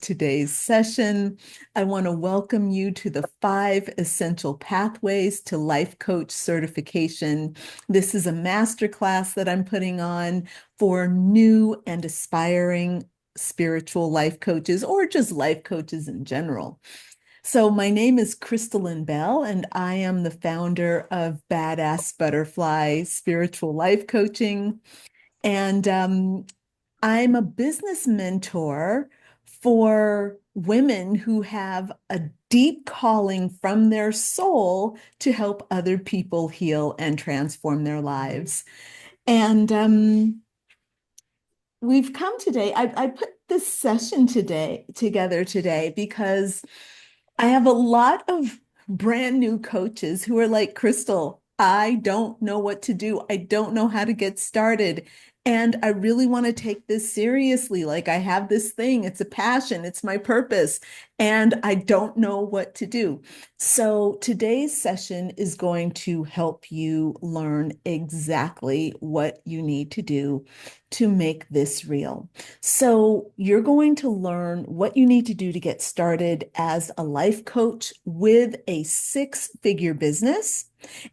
today's session. I want to welcome you to the 5 Essential Pathways to Life Coach Certification. This is a masterclass that I'm putting on for new and aspiring spiritual life coaches or just life coaches in general. So my name is Crystalline Bell, and I am the founder of Badass Butterfly Spiritual Life Coaching. And I'm a business mentor for women who have a deep calling from their soul to help other people heal and transform their lives. And we've come today, I put this session together today because I have a lot of brand new coaches who are like, Crystal, I don't know what to do. I don't know how to get started. And I really want to take this seriously. Like, I have this thing, it's a passion, it's my purpose, and I don't know what to do. So today's session is going to help you learn exactly what you need to do to make this real. So you're going to learn what you need to do to get started as a life coach with a 6-figure business.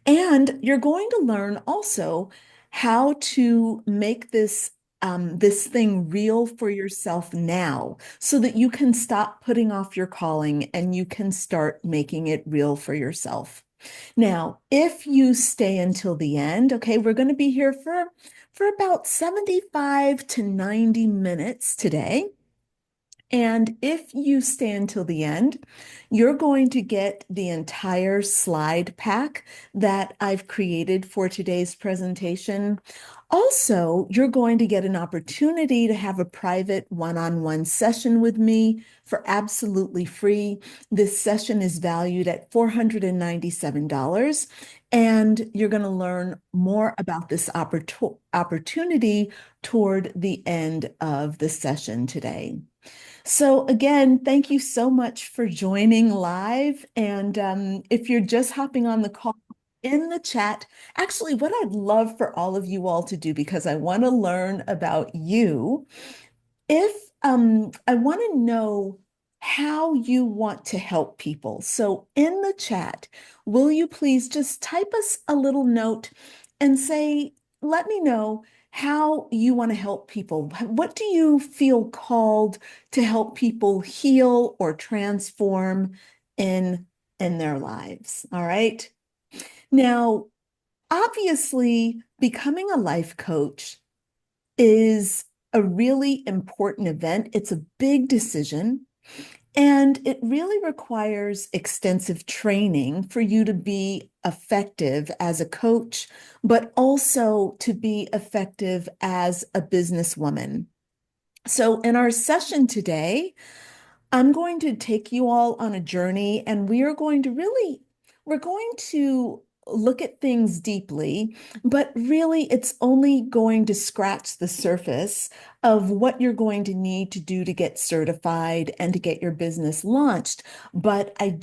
And you're going to learn also how to make this thing real for yourself now so that you can stop putting off your calling and you can start making it real for yourself. Now, if you stay until the end, okay, we're going to be here for about 75 to 90 minutes today. And if you stay until the end, you're going to get the entire slide pack that I've created for today's presentation. Also, you're going to get an opportunity to have a private one-on-one session with me for absolutely free. This session is valued at $497, and you're going to learn more about this opportunity toward the end of the session today. So again, thank you so much for joining live. And if you're just hopping on the call, in the chat, actually, what I'd love for all of you all to do, because I want to learn about you, if I want to know how you want to help people. So in the chat, will you please just type us a little note and say, let me know how you want to help people. What do you feel called to help people heal or transform in their lives? All right. Now, obviously, becoming a life coach is a really important event. It's a big decision, and it really requires extensive training for you to be effective as a coach, but also to be effective as a businesswoman. So in our session today, I'm going to take you all on a journey, and we're going to look at things deeply, but really it's only going to scratch the surface of what you're going to need to do to get certified and to get your business launched. But I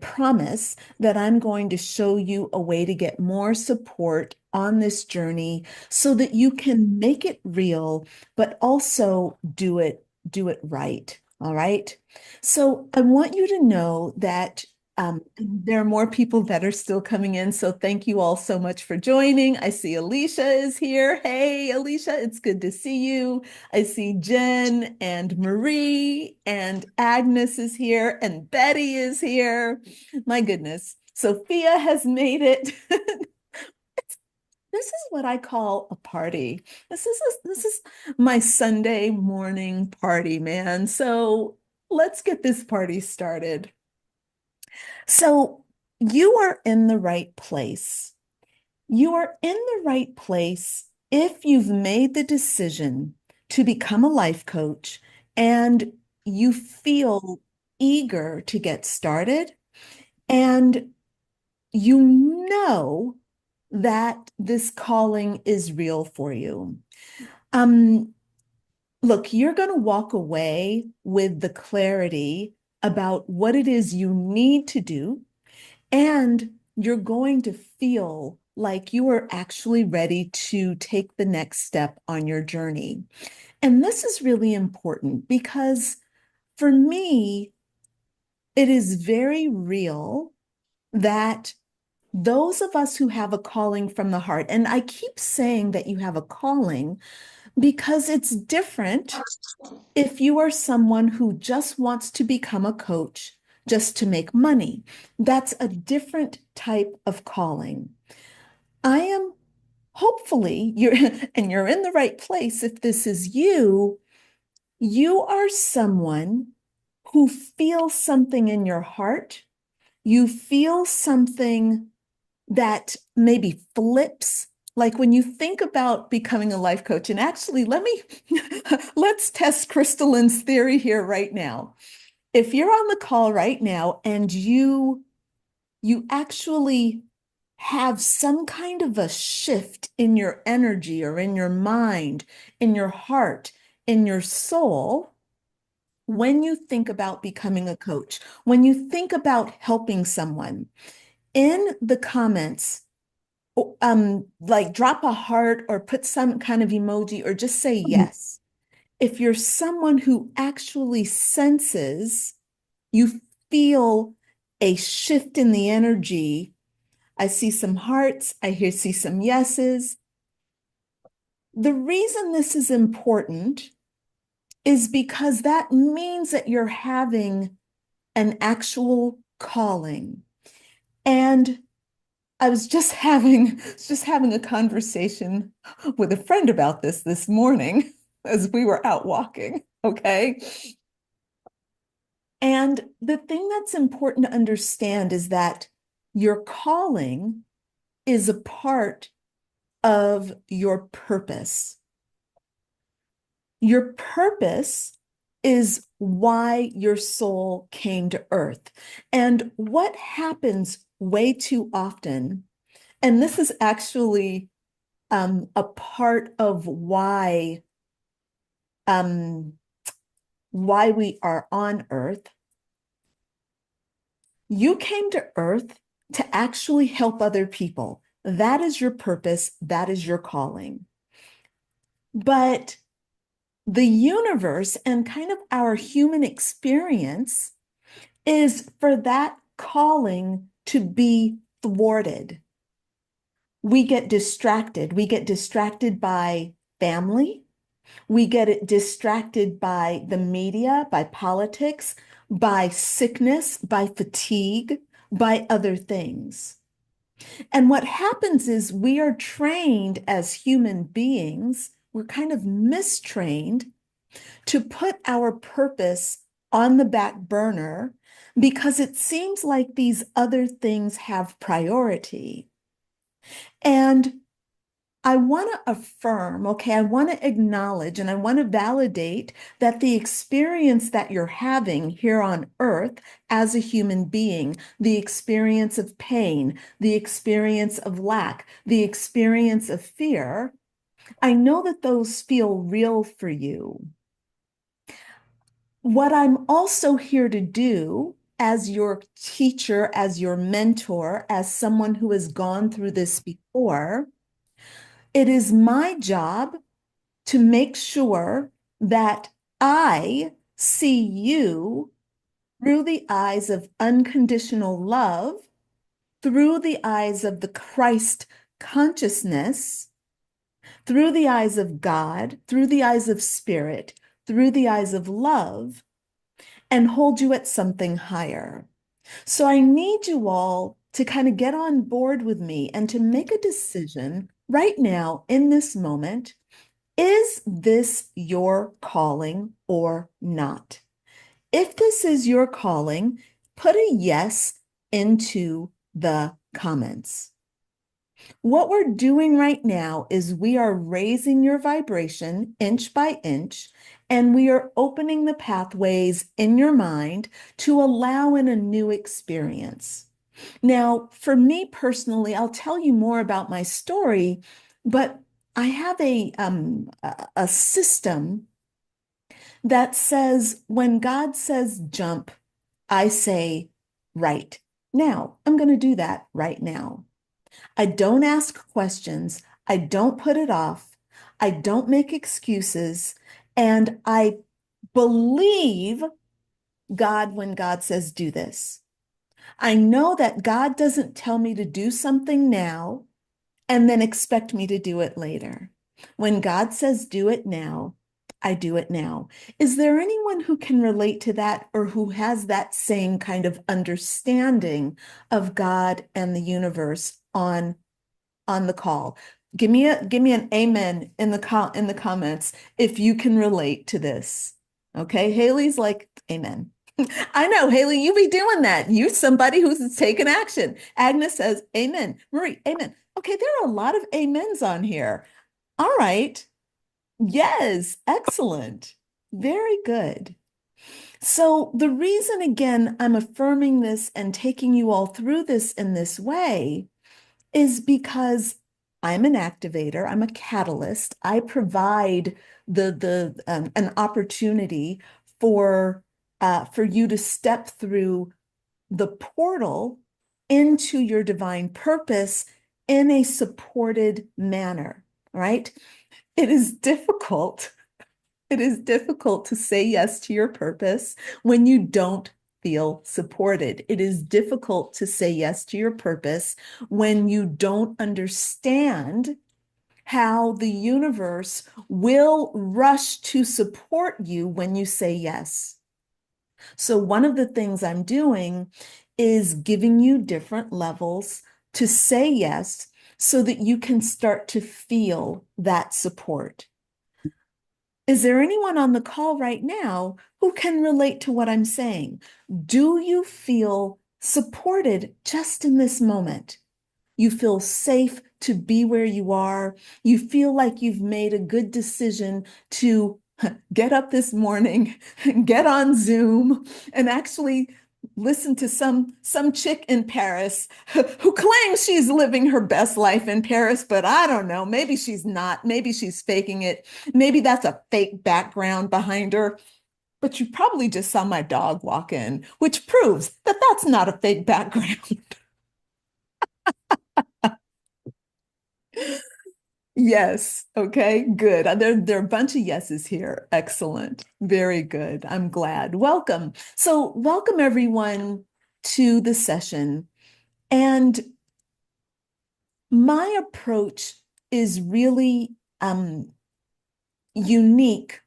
promise that I'm going to show you a way to get more support on this journey so that you can make it real, but also do it right. All right. So I want you to know that there are more people that are still coming in. So thank you all so much for joining. I see Alicia is here. Hey, Alicia, it's good to see you. I see Jen and Marie and Agnes is here and Betty is here. My goodness. Sophia has made it. This is what I call a party. This is my Sunday morning party, man. So let's get this party started. So you are in the right place. You are in the right place if you've made the decision to become a life coach and you feel eager to get started and you know that this calling is real for you. Um, Look, you're going to walk away with the clarity about what it is you need to do, and you're going to feel like you are actually ready to take the next step on your journey. And this is really important because For me, it is very real that those of us who have a calling from the heart, and I keep saying that you have a calling because it's different if you are someone who just wants to become a coach just to make money. That's a different type of calling. I am hopefully you're and you're in the right place if this is you. You are someone who feels something in your heart. You feel something that maybe flips. Like when you think about becoming a life coach, and actually, let's test Crystalline's theory here right now. If you're on the call right now and you actually have some kind of a shift in your energy or in your mind, in your heart, in your soul, when you think about becoming a coach, when you think about helping someone, in the comments, like drop a heart or put some kind of emoji or just say yes. If you're someone who actually senses, you feel a shift in the energy. I see some hearts, see some yeses. The reason this is important is because that means that you're having an actual calling. And I was just having a conversation with a friend about this morning as we were out walking, okay? And the thing that's important to understand is that your calling is a part of your purpose. Your purpose is why your soul came to earth. And what happens way too often, and this is actually a part of why we are on earth. You came to earth to actually help other people. That is your purpose. That is your calling. But the universe and kind of our human experience is for that calling to be thwarted. We get distracted. We get distracted by family. We get it distracted by the media, by politics, by sickness, by fatigue, by other things. And what happens is we are trained as human beings, we're kind of mistrained to put our purpose on the back burner because it seems like these other things have priority. And I want to affirm, okay, I want to acknowledge and I want to validate that the experience that you're having here on earth as a human being, the experience of pain, the experience of lack, the experience of fear, I know that those feel real for you. What I'm also here to do as your teacher, as your mentor, as someone who has gone through this before, it is my job to make sure that I see you through the eyes of unconditional love, through the eyes of the Christ consciousness, through the eyes of God, through the eyes of spirit, through the eyes of love, and hold you at something higher. So I need you all to kind of get on board with me and to make a decision right now in this moment. Is this your calling or not? If this is your calling, put a yes into the comments. What we're doing right now is we are raising your vibration inch by inch, and we are opening the pathways in your mind to allow in a new experience. Now, for me personally, I'll tell you more about my story, but I have a system that says when God says jump, I say right now. I'm going to do that right now. I don't ask questions. I don't put it off. I don't make excuses. And I believe God when God says do this. I know that God doesn't tell me to do something now and then expect me to do it later. When God says do it now, I do it now. Is there anyone who can relate to that or who has that same kind of understanding of God and the universe on the call? Give me an amen in the comments if you can relate to this. Okay, Haley's like, amen. I know, Haley, you be doing that. You're somebody who's taken action. Agnes says, amen. Marie, amen. Okay, there are a lot of amens on here. All right. Yes, excellent. Very good. So the reason, again, I'm affirming this and taking you all through this in this way is because I'm an activator, I'm a catalyst. I provide an opportunity for you to step through the portal into your divine purpose in a supported manner, right? It is difficult. It is difficult to say yes to your purpose when you don't feel supported. It is difficult to say yes to your purpose when you don't understand how the universe will rush to support you when you say yes. So one of the things I'm doing is giving you different levels to say yes so that you can start to feel that support. Is there anyone on the call right now who can relate to what I'm saying? Do you feel supported just in this moment? You feel safe to be where you are. You feel like you've made a good decision to get up this morning, get on Zoom, and actually listen to some chick in Paris who claims she's living her best life in Paris, but I don't know. Maybe she's not. Maybe she's faking it. Maybe that's a fake background behind her. But you probably just saw my dog walk in, which proves that that's not a fake background. Yes. Okay. Good. There are a bunch of yeses here. Excellent. Very good. I'm glad. Welcome. So, welcome everyone to the session. And my approach is really unique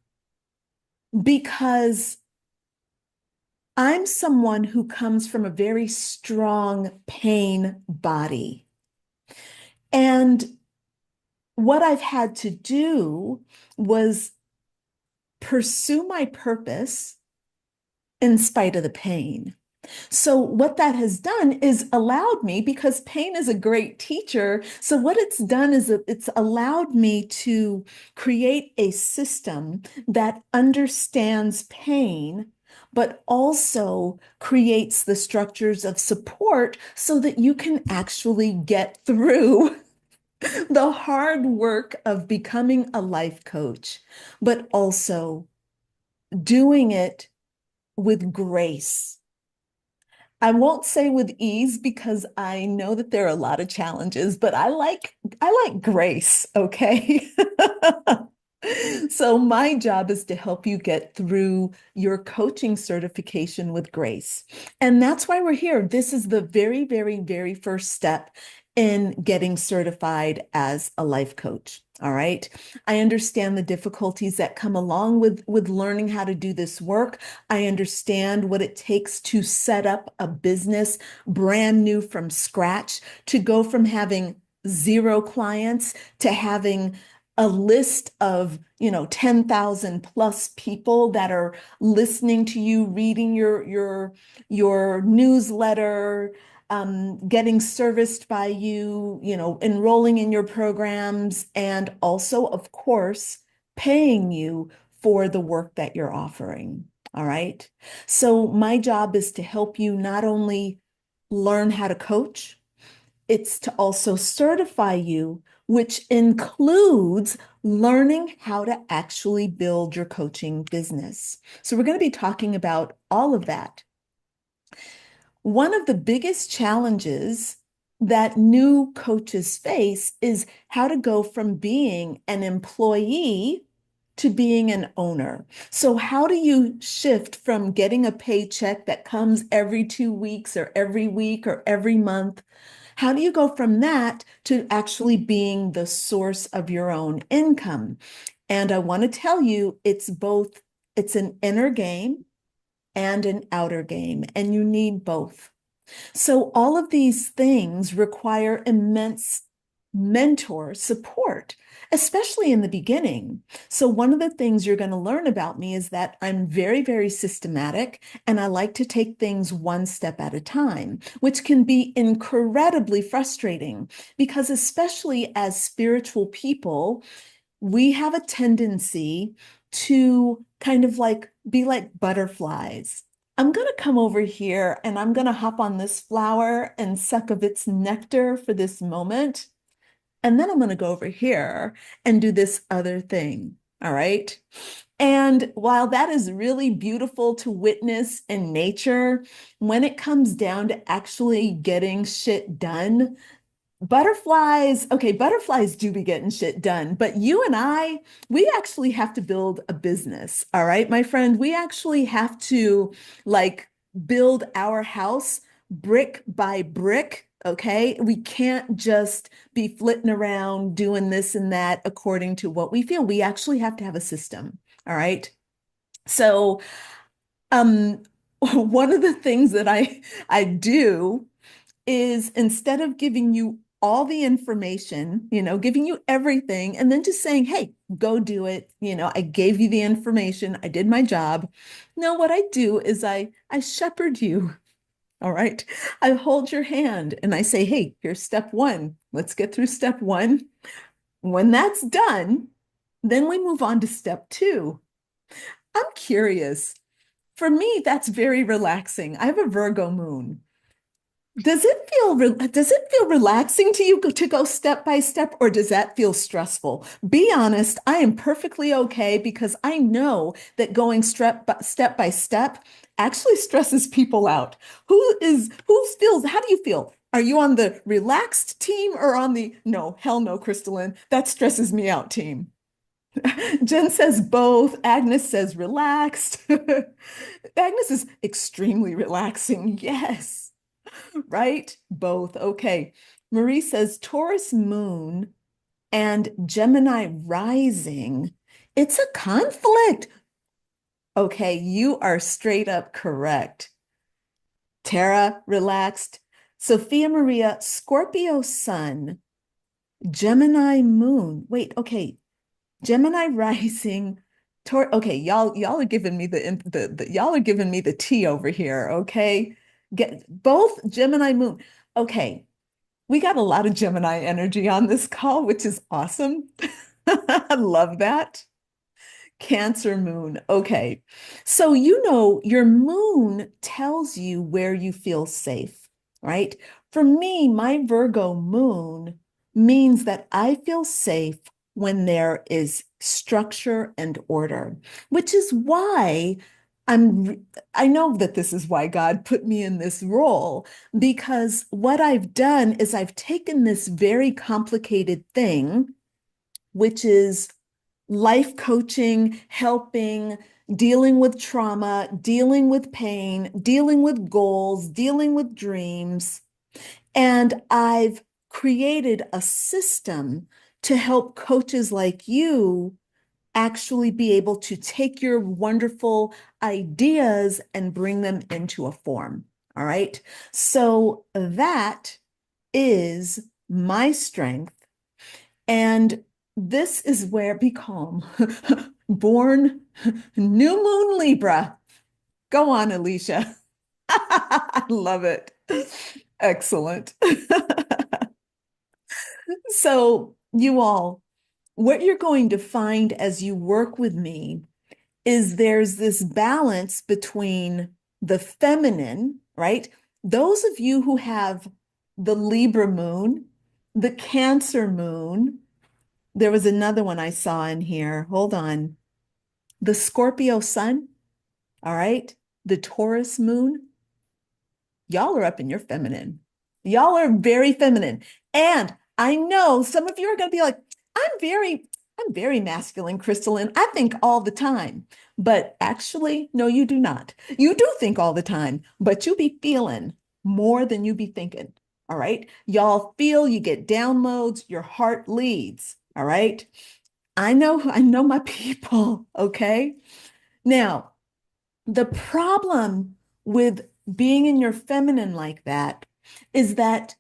because I'm someone who comes from a very strong pain body. And what I've had to do was pursue my purpose in spite of the pain. So what that has done is allowed me, because pain is a great teacher. So what it's done is it's allowed me to create a system that understands pain, but also creates the structures of support so that you can actually get through the hard work of becoming a life coach, but also doing it with grace. I won't say with ease because I know that there are a lot of challenges, but I like grace, okay? So my job is to help you get through your coaching certification with grace. And that's why we're here. This is the very, very, very first step in getting certified as a life coach. All right. I understand the difficulties that come along with learning how to do this work. I understand what it takes to set up a business brand new from scratch, to go from having 0 clients to having a list of 10,000 plus people that are listening to you, reading your newsletter, getting serviced by you, enrolling in your programs, and also, of course, paying you for the work that you're offering. All right. So my job is to help you not only learn how to coach, it's to also certify you, which includes learning how to actually build your coaching business. So we're going to be talking about all of that. One of the biggest challenges that new coaches face is how to go from being an employee to being an owner. So how do you shift from getting a paycheck that comes every 2 weeks or every week or every month? How do you go from that to actually being the source of your own income? And I want to tell you, it's both, it's an inner game and an outer game, and you need both. So all of these things require immense mentor support, especially in the beginning. So one of the things you're going to learn about me is that I'm very, very systematic, and I like to take things one step at a time, which can be incredibly frustrating because especially as spiritual people, we have a tendency to kind of like be like butterflies. I'm going to come over here and I'm going to hop on this flower and suck of its nectar for this moment. And then I'm going to go over here and do this other thing. All right. And while that is really beautiful to witness in nature, when it comes down to actually getting shit done, butterflies, okay, butterflies do be getting shit done, but you and I, we actually have to build a business. All right, my friend, we actually have to like build our house brick by brick. Okay, we can't just be flitting around doing this and that according to what we feel. We actually have to have a system. All right. So, um, one of the things that I do is instead of giving you all the information, giving you everything, and then just saying, hey, go do it. I gave you the information. I did my job. No, what I do is I shepherd you. All right. I hold your hand and I say, hey, here's step one. Let's get through step one. When that's done, then we move on to step two. I'm curious. For me, that's very relaxing. I have a Virgo moon. Does it feel relaxing to you to go step by step, or does that feel stressful? Be honest, I am perfectly okay because I know that going step by step actually stresses people out. Who feels, how do you feel? Are you on the relaxed team or on the no, hell no, Crystalline, that stresses me out team? Jen says both. Agnes says relaxed. Agnes is extremely relaxing. Yes. Right? Both. Okay. Marie says Taurus moon and Gemini rising. It's a conflict. Okay, you are straight up correct. Tara, relaxed. Sophia Maria, Scorpio sun, Gemini moon. Wait, okay. Gemini rising. Okay, y'all are giving me y'all are giving me the tea over here, okay? Get both Gemini moon. Okay, we got a lot of Gemini energy on this call, which is awesome. I love that. Cancer moon. Okay. So, your moon tells you where you feel safe, right? For me, my Virgo moon means that I feel safe when there is structure and order, which is why I know that this is why God put me in this role, because what I've done is I've taken this very complicated thing, which is life coaching, helping, dealing with trauma, dealing with pain, dealing with goals, dealing with dreams. And I've created a system to help coaches like you actually be able to take your wonderful ideas and bring them into a form. All right. So that is my strength. And this is where, be calm, born new moon Libra. Go on, Alicia. I love it. Excellent. So, you all, what you're going to find as you work with me is there's this balance between the feminine, right? Those of you who have the Libra moon, the Cancer moon, there was another one I saw in here. Hold on. The Scorpio sun, all right? The Taurus moon. Y'all are up in your feminine. Y'all are very feminine. And I know some of you are going to be like, I'm very I'm very masculine, crystalline. I think all the time. But actually, no, you do not. You do think all the time, but you be feeling more than you be thinking. All right. Y'all feel, you get downloads, your heart leads. All right. I know my people. Okay. Now, the problem with being in your feminine like that is that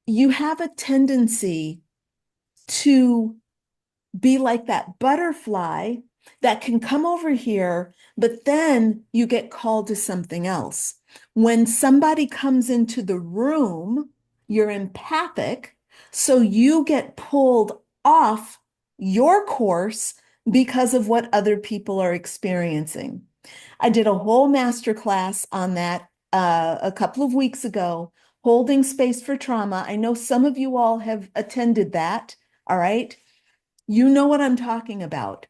you have a tendency to be like that butterfly that can come over here, but then you get called to something else. When somebody comes into the room, you're empathic, so you get pulled off your course because of what other people are experiencing. I did a whole master class on that a couple of weeks ago, holding space for trauma. I know some of you all have attended that. All right. You know what I'm talking about.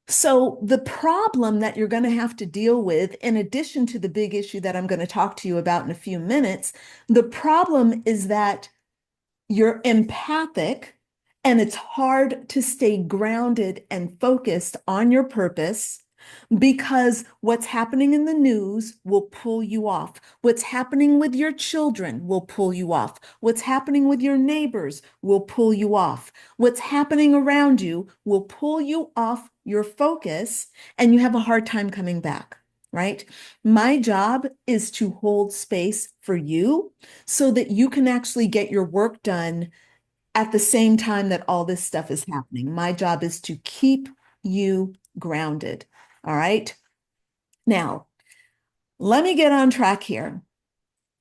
So the problem that you're going to have to deal with, in addition to the big issue that I'm going to talk to you about in a few minutes, the problem is that you're empathic and it's hard to stay grounded and focused on your purpose because what's happening in the news will pull you off. What's happening with your children will pull you off. What's happening with your neighbors will pull you off. What's happening around you will pull you off your focus, and you have a hard time coming back, right? My job is to hold space for you so that you can actually get your work done at the same time that all this stuff is happening. My job is to keep you grounded. All right. Now, let me get on track here.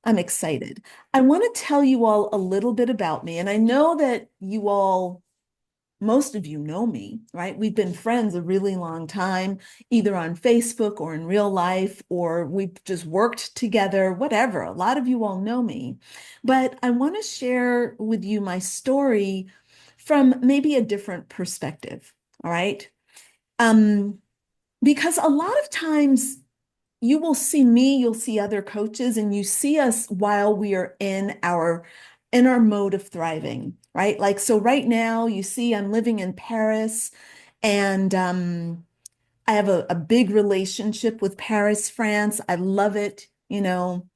I'm excited. I want to tell you all a little bit about me. And I know that you all, most of you know me, right? We've been friends a really long time, either on Facebook or in real life, or we've just worked together, whatever. A lot of you all know me. But I want to share with you my story from maybe a different perspective. All right. Because a lot of times you will see me, you'll see other coaches, and you see us while we are in our mode of thriving, right? Like, so right now you see I'm living in Paris, and I have a big relationship with Paris, France. I love it, you know.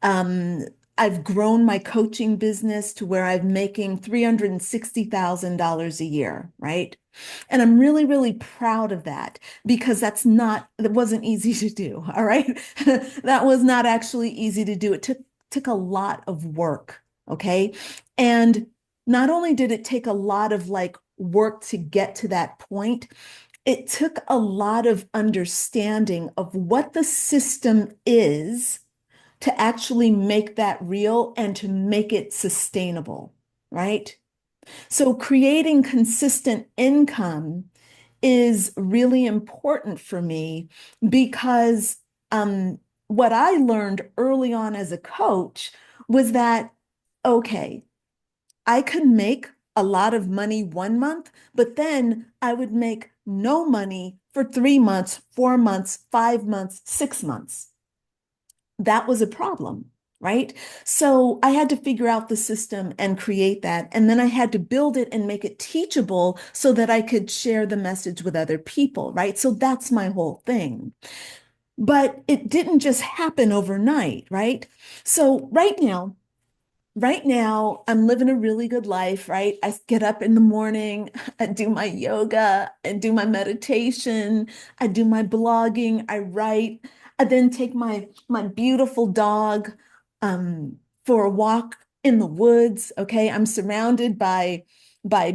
Um, I've grown my coaching business to where I'm making $360,000 a year, right? And I'm really, really proud of that because that wasn't easy to do. All right. That was not actually easy to do. It took a lot of work. Okay. And not only did it take a lot of like work to get to that point, it took a lot of understanding of what the system is to actually make that real and to make it sustainable, right? So creating consistent income is really important for me because what I learned early on as a coach was that, okay, I could make a lot of money 1 month, but then I would make no money for 3 months, 4 months, 5 months, 6 months. That was a problem, right? So I had to figure out the system and create that. And then I had to build it and make it teachable so that I could share the message with other people, right? So that's my whole thing. But it didn't just happen overnight, right? So right now, I'm living a really good life, right? I get up in the morning, I do my yoga, I do my meditation, I do my blogging, I write, I then take my beautiful dog for a walk in the woods. Okay, I'm surrounded by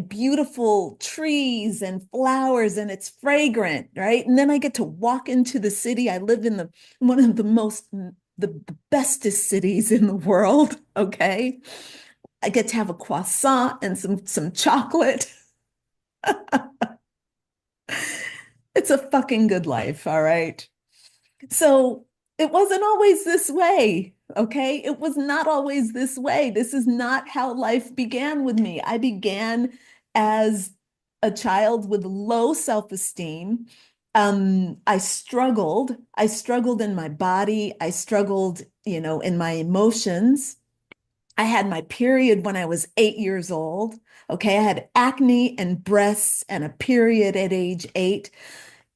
beautiful trees and flowers, and it's fragrant, right? And then I get to walk into the city. I live in the one of the bestest cities in the world, okay? I get to have a croissant and some chocolate. It's a fucking good life, all right? So it wasn't always this way, okay? It was not always this way. This is not how life began with me. I began as a child with low self-esteem. I struggled. I struggled in my body. I struggled, in my emotions. I had my period when I was 8 years old. Okay, I had acne and breasts and a period at age 8.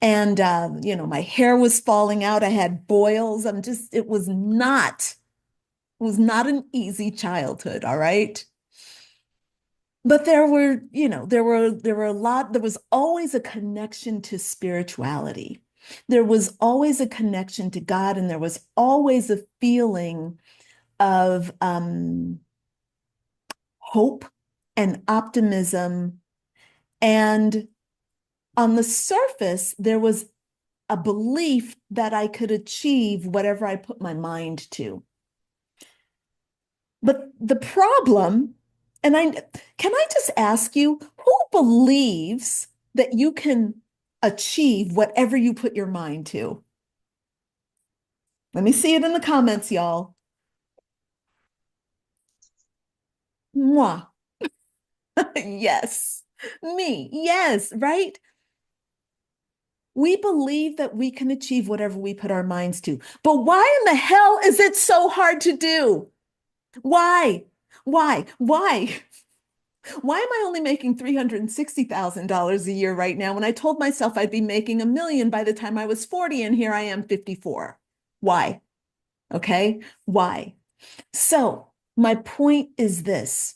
And, my hair was falling out. I had boils. It was not an easy childhood. All right. But there was always a connection to spirituality. There was always a connection to God, and there was always a feeling of hope and optimism. And on the surface, there was a belief that I could achieve whatever I put my mind to. But the problem, can I just ask you, who believes that you can achieve whatever you put your mind to? Let me see it in the comments, y'all. Moi. Yes. Me. Yes, right? We believe that we can achieve whatever we put our minds to. But why in the hell is it so hard to do? Why? Why? Why? Why am I only making $360,000 a year right now when I told myself I'd be making $1 million by the time I was 40, and here I am 54? Why? Okay. Why? So my point is this.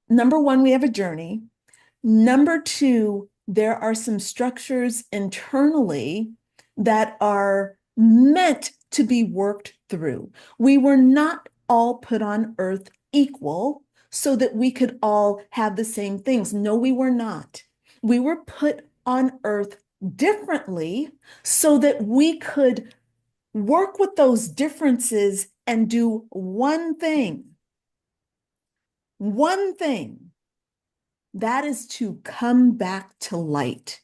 Number one, we have a journey. Number two, there are some structures internally that are meant to be worked through. We were not all put on earth equal so that we could all have the same things. No, we were not. We were put on earth differently so that we could work with those differences and do one thing. One thing. That is to come back to light.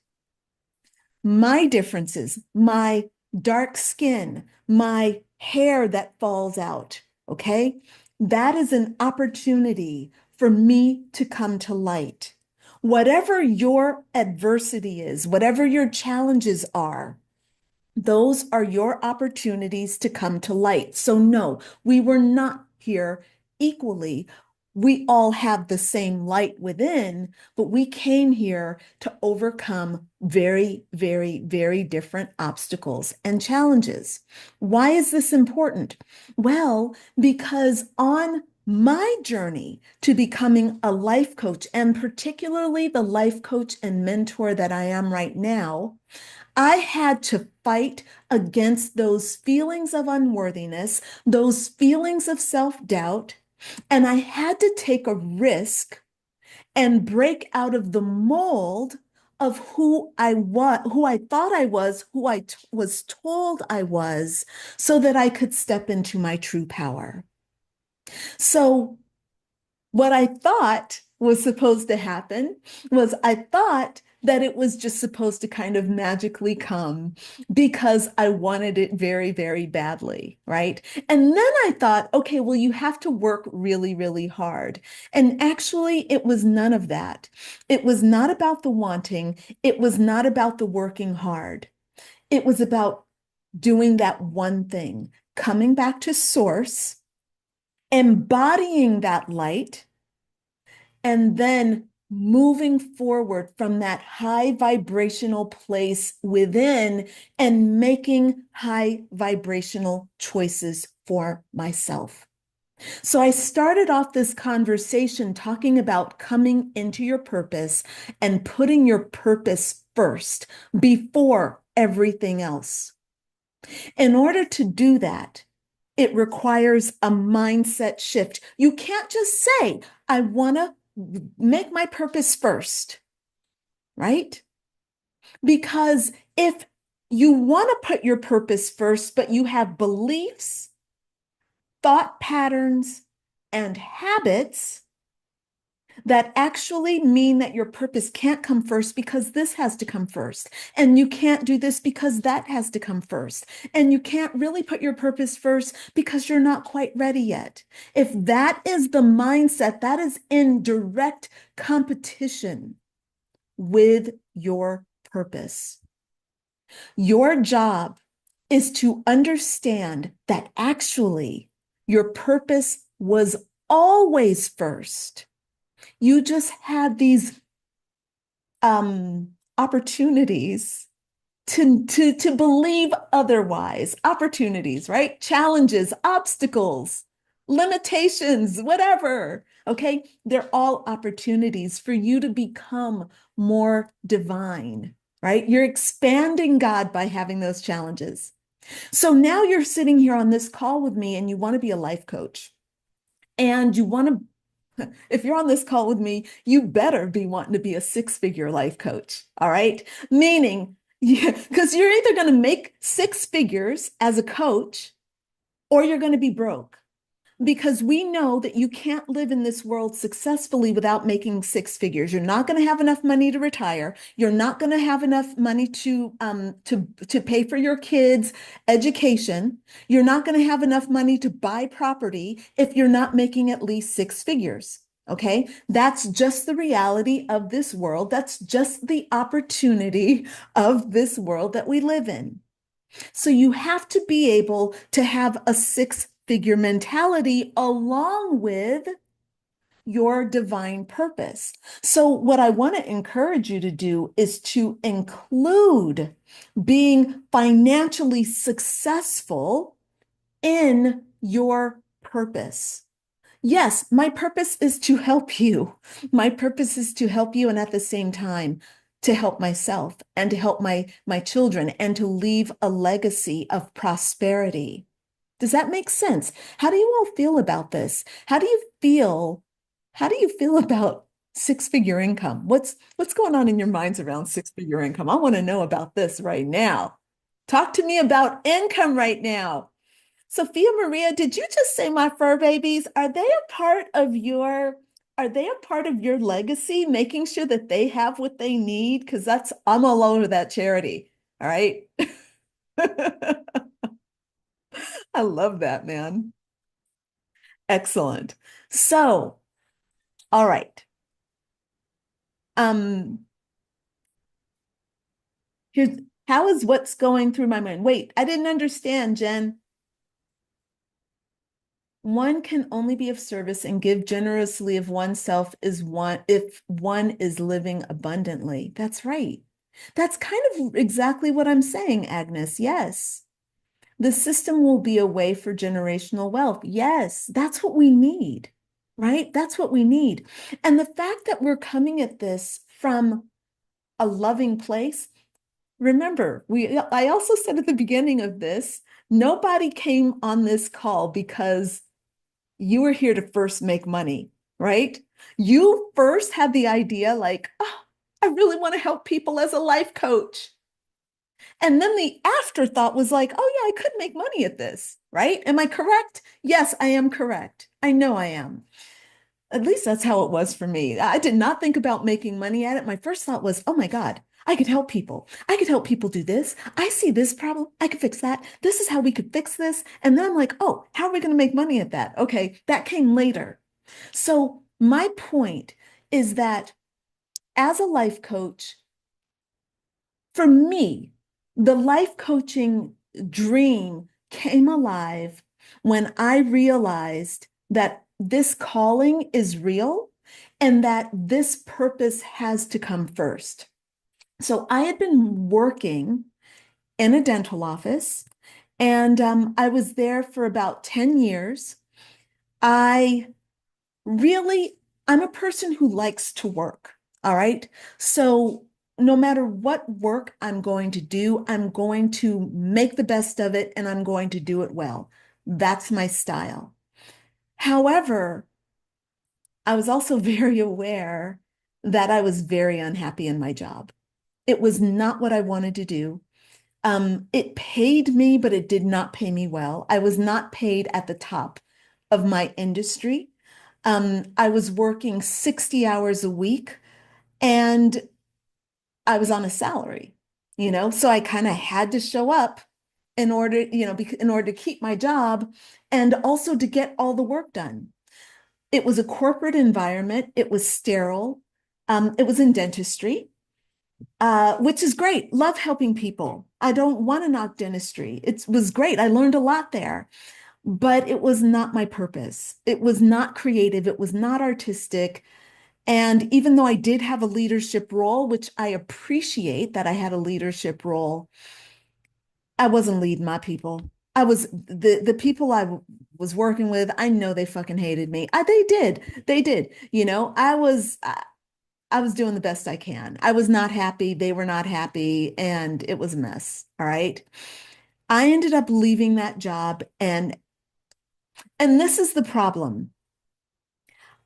My differences, my dark skin, my hair that falls out, okay? That is an opportunity for me to come to light. Whatever your adversity is, whatever your challenges are, those are your opportunities to come to light. So no, we were not here equally. We all have the same light within, but we came here to overcome very, very, very different obstacles and challenges. Why is this important? Well, because on my journey to becoming a life coach, and particularly the life coach and mentor that I am right now, I had to fight against those feelings of unworthiness, those feelings of self-doubt, and I had to take a risk and break out of the mold of who I was, who I thought I was, who I was told I was, so that I could step into my true power. So what I thought was supposed to happen was I thought that it was just supposed to kind of magically come because I wanted it very, very badly, right? And then I thought, okay, well, you have to work really, really hard. And actually, it was none of that. It was not about the wanting. It was not about the working hard. It was about doing that one thing, coming back to source, embodying that light, and then moving forward from that high vibrational place within and making high vibrational choices for myself. So I started off this conversation talking about coming into your purpose and putting your purpose first before everything else. In order to do that, it requires a mindset shift. You can't just say, I want to make my purpose first, right? Because if you want to put your purpose first, but you have beliefs, thought patterns, and habits that actually mean that your purpose can't come first because this has to come first. And you can't do this because that has to come first. And you can't really put your purpose first because you're not quite ready yet. If that is the mindset, that is in direct competition with your purpose. Your job is to understand that actually your purpose was always first. You just had these opportunities to believe otherwise, opportunities, right? Challenges, obstacles, limitations, whatever. Okay. They're all opportunities for you to become more divine, right? You're expanding God by having those challenges. So now you're sitting here on this call with me and you want to be a life coach and you want to if you're on this call with me, you better be wanting to be a six-figure life coach. All right. Meaning, because you're either going to make six figures as a coach or you're going to be broke. Because we know that you can't live in this world successfully without making six figures. You're not going to have enough money to retire. You're not going to have enough money to pay for your kids' education. You're not going to have enough money to buy property if you're not making at least six figures. Okay, that's just the reality of this world. That's just the opportunity of this world that we live in. So you have to be able to have a six-figure mentality along with your divine purpose. So what I want to encourage you to do is to include being financially successful in your purpose. Yes, my purpose is to help you. My purpose is to help you, and at the same time, to help myself and to help my children and to leave a legacy of prosperity. Does that make sense? How do you all feel about this? How do you feel about six-figure income? What's going on in your minds around six-figure income? I want to know about this right now. Talk to me about income right now. Sophia Maria, did you just say my fur babies? Are they a part of your legacy, making sure that they have what they need? Because I'm all over that charity. All right. I love that, man. Excellent. So, all right. Um, here's how is what's going through my mind? Wait, I didn't understand, Jen. One can only be of service and give generously of oneself is one if one is living abundantly. That's right. That's kind of exactly what I'm saying, Agnes. Yes. The system will be a way for generational wealth. Yes, that's what we need, right? That's what we need. And the fact that we're coming at this from a loving place, remember, I also said at the beginning of this, nobody came on this call because you were here to first make money, right? You first had the idea like, oh, I really want to help people as a life coach. And then the afterthought was like, oh, yeah, I could make money at this, right? Am I correct? Yes, I am correct. I know I am. At least that's how it was for me. I did not think about making money at it. My first thought was, oh my God, I could help people. I could help people do this. I see this problem. I could fix that. This is how we could fix this. And then I'm like, oh, how are we going to make money at that? Okay, that came later. So my point is that as a life coach, for me, the life coaching dream came alive when I realized that this calling is real and that this purpose has to come first. So I had been working in a dental office and I was there for about 10 years. I really, I'm a person who likes to work. All right. So no matter what work I'm going to do, I'm going to make the best of it and I'm going to do it well. That's my style. However, I was also very aware that I was very unhappy in my job. It was not what I wanted to do. It paid me, but it did not pay me well. I was not paid at the top of my industry. I was working 60 hours a week and I was on a salary, so I kind of had to show up in order, in order to keep my job and also to get all the work done. It was a corporate environment. It was sterile. It was in dentistry, which is great. Love helping people. I don't want to knock dentistry. It was great. I learned a lot there. but it was not my purpose. It was not creative. It was not artistic. And even though I did have a leadership role, which I appreciate that I had a leadership role, I wasn't leading my people. I was the people I was working with, I know they fucking hated me. They did. They did. I was doing the best I can. I was not happy. They were not happy, and it was a mess. All right. I ended up leaving that job, and this is the problem.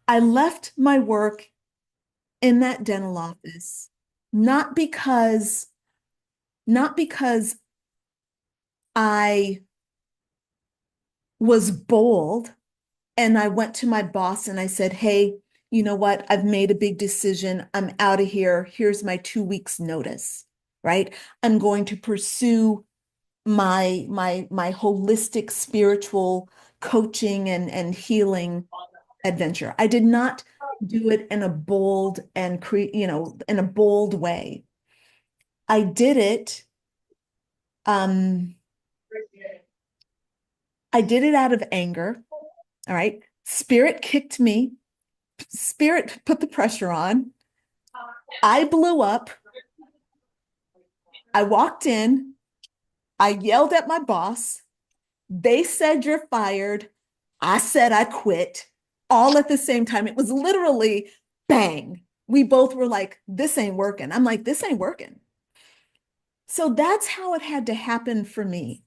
I left my work in that dental office not because not because I was bold and I went to my boss and I said, "Hey, you know what? I've made a big decision. I'm out of here. Here's my 2 weeks notice." Right? I'm going to pursue my holistic spiritual coaching and healing adventure. I did not do it in a bold and in a bold way. I did it um I did it out of anger. All right. Spirit kicked me. Spirit put the pressure on. I blew up. I walked in. I yelled at my boss. They said you're fired. I said I quit all at the same time. It was literally bang. We both were like, this ain't working. I'm like, this ain't working. So that's how it had to happen for me.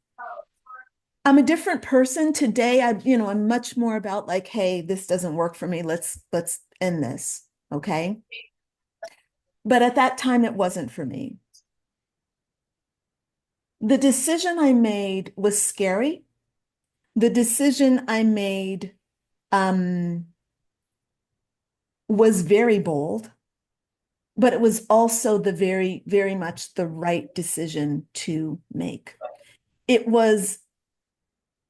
I'm a different person today. I'm much more about like, hey, this doesn't work for me. Let's end this. Okay. But at that time, it wasn't for me. The decision I made was scary. The decision I made um, was very bold, but it was also the very, very much the right decision to make. It was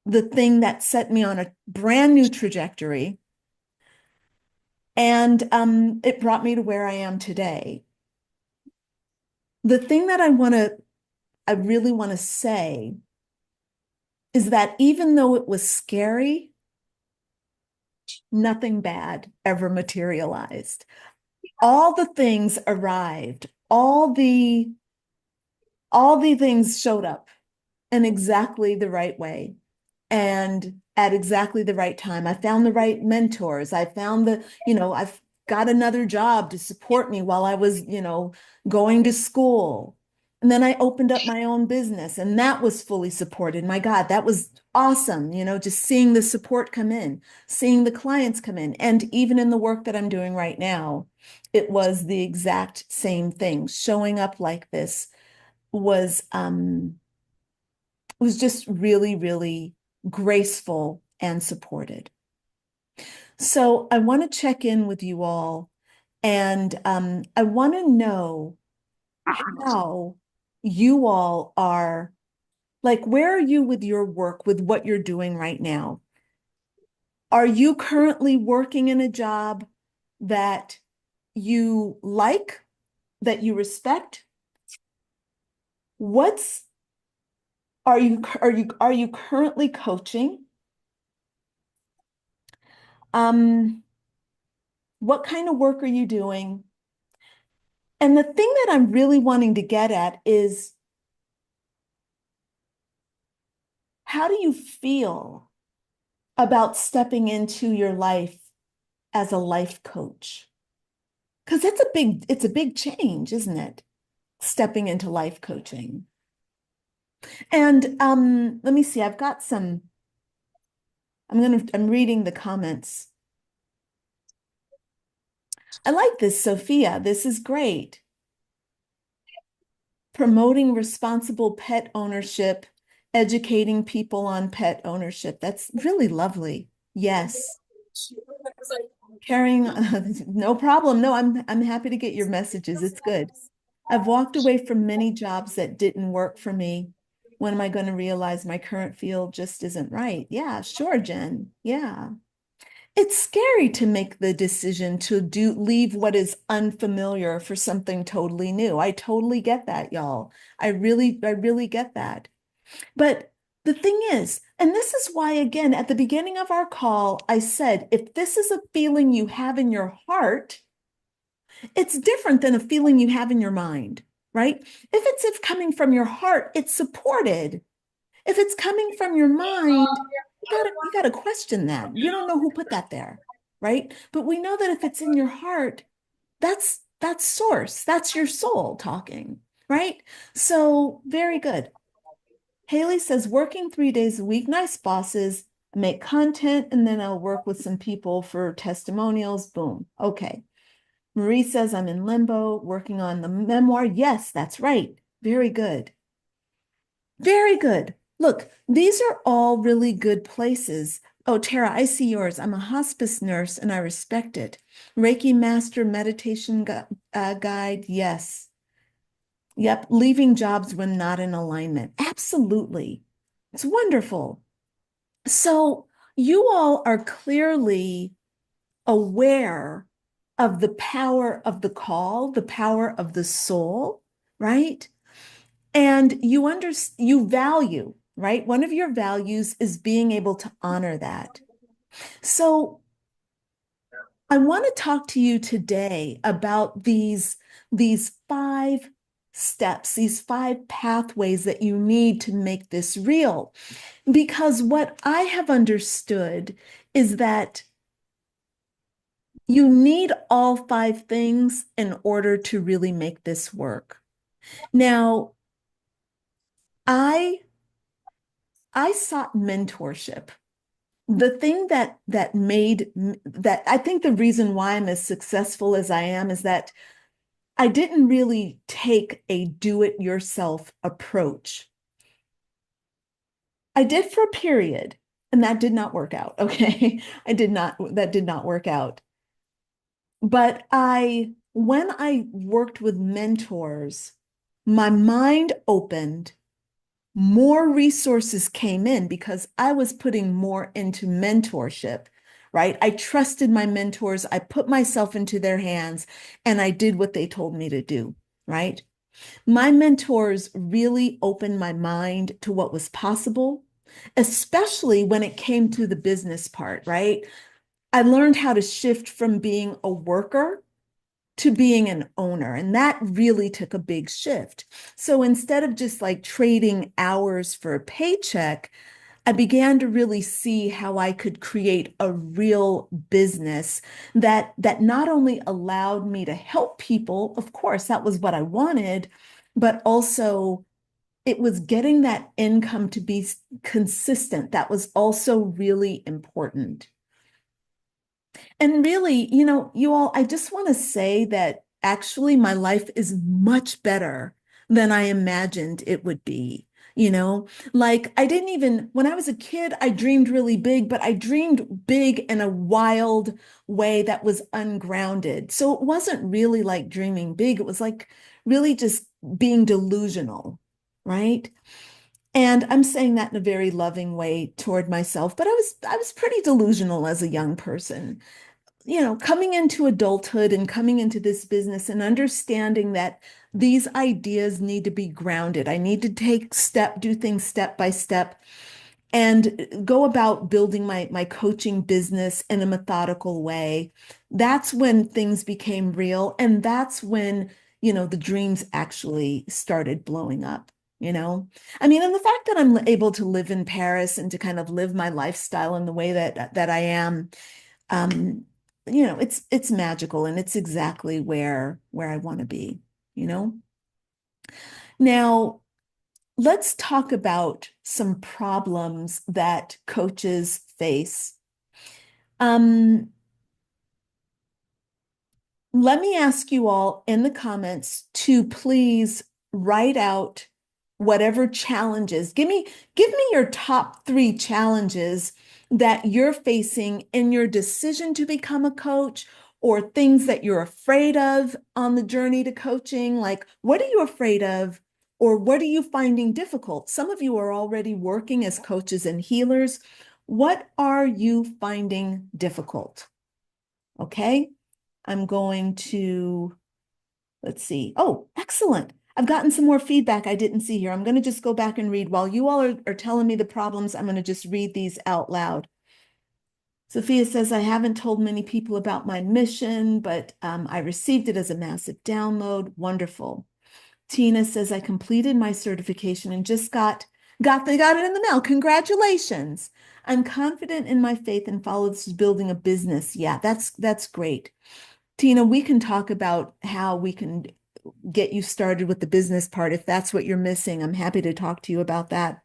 the thing that set me on a brand new trajectory, and it brought me to where I am today. The thing that I really want to say is that even though it was scary, nothing bad ever materialized. All the things arrived. All the things showed up in exactly the right way and at exactly the right time. I found the right mentors. I found I've got another job to support me while I was, going to school. And then I opened up my own business and that was fully supported. My God, that was awesome. Just seeing the support come in, seeing the clients come in. And even in the work that I'm doing right now, it was the exact same thing. Showing up like this was just really, really graceful and supported. So I want to check in with you all, and I want to know how you all are, like, where are you with your work, with what you're doing right now? Are you currently working in a job that you like, that you respect? What's are you currently coaching? Um, what kind of work are you doing? And the thing that I'm really wanting to get at is, how do you feel about stepping into your life as a life coach? Because it's a big change, isn't it? Stepping into life coaching. And let me see, I'm reading the comments. I like this, Sophia. This is great. Promoting responsible pet ownership, educating people on pet ownership. That's really lovely. Yes. Carrying, no problem. No, I'm happy to get your messages. It's good. I've walked away from many jobs that didn't work for me. When am I going to realize my current field just isn't right? Yeah, sure, Jen. Yeah. It's scary to make the decision to leave what is unfamiliar for something totally new. I totally get that, y'all. I really get that. But the thing is, And this is why, again, at the beginning of our call, I said, if this is a feeling you have in your heart, it's different than a feeling you have in your mind, right? If coming from your heart, it's supported. If it's coming from your mind, you gotta question that. You don't know who put that there, right? But we know that if it's in your heart, that's source, that's your soul talking, right? So very good. Haley says, working 3 days a week, nice bosses, make content, and then I'll work with some people for testimonials. Boom. Okay. Marie says, I'm in limbo, working on the memoir. Yes, that's right. Very good. Very good. Look, these are all really good places. Oh, Tara, I see yours. I'm a hospice nurse and I respect it. Reiki master meditation guide. Yes. Yep. Leaving jobs when not in alignment. Absolutely. It's wonderful. So you all are clearly aware of the power of the call, the power of the soul, right? And you value, right? One of your values is being able to honor that. So I want to talk to you today about these 5 steps, these 5 pathways that you need to make this real. Because what I have understood is that you need all 5 things in order to really make this work. Now, I sought mentorship. The thing that made that I think the reason why I'm as successful as I am is that I didn't really take a do-it-yourself approach. I did for a period, and that did not work out. Okay. That did not work out. But when I worked with mentors, my mind opened, more resources came in because I was putting more into mentorship, right? I trusted my mentors. I put myself into their hands and I did what they told me to do, right? My mentors really opened my mind to what was possible, especially when it came to the business part, right? I learned how to shift from being a worker to being an owner. And that really took a big shift. So instead of just like trading hours for a paycheck, I began to really see how I could create a real business that not only allowed me to help people, of course, that was what I wanted, but also it was getting that income to be consistent. That was also really important. And really, you all, I just want to say that actually my life is much better than I imagined it would be. Like when I was a kid, I dreamed really big, but I dreamed big in a wild way that was ungrounded. So it wasn't really like dreaming big. It was like really just being delusional, right? And I'm saying that in a very loving way toward myself, but I was pretty delusional as a young person, coming into adulthood and coming into this business and understanding that these ideas need to be grounded. I need to do things step by step and go about building my coaching business in a methodical way. That's when things became real. And that's when, the dreams actually started blowing up. I mean, and the fact that I'm able to live in Paris and to kind of live my lifestyle in the way that I am, um, it's magical and it's exactly where I want to be, you know? Now, let's talk about some problems that coaches face. Um, Let me ask you all in the comments to please write out whatever challenges. Give me your top 3 challenges that you're facing in your decision to become a coach or things that you're afraid of on the journey to coaching. Like, what are you afraid of? Or what are you finding difficult? Some of you are already working as coaches and healers. What are you finding difficult? Okay. I'm going to, let's see. Oh, excellent. I've gotten some more feedback I didn't see here. I'm going to just go back and read. While you all are telling me the problems, I'm going to just read these out loud. Sophia says, I haven't told many people about my mission, but I received it as a massive download. Wonderful. Tina says, I completed my certification and just got it in the mail. Congratulations. I'm confident in my faith and follow this building a business. Yeah, that's great. Tina, we can talk about how we can get you started with the business part. If that's what you're missing, I'm happy to talk to you about that.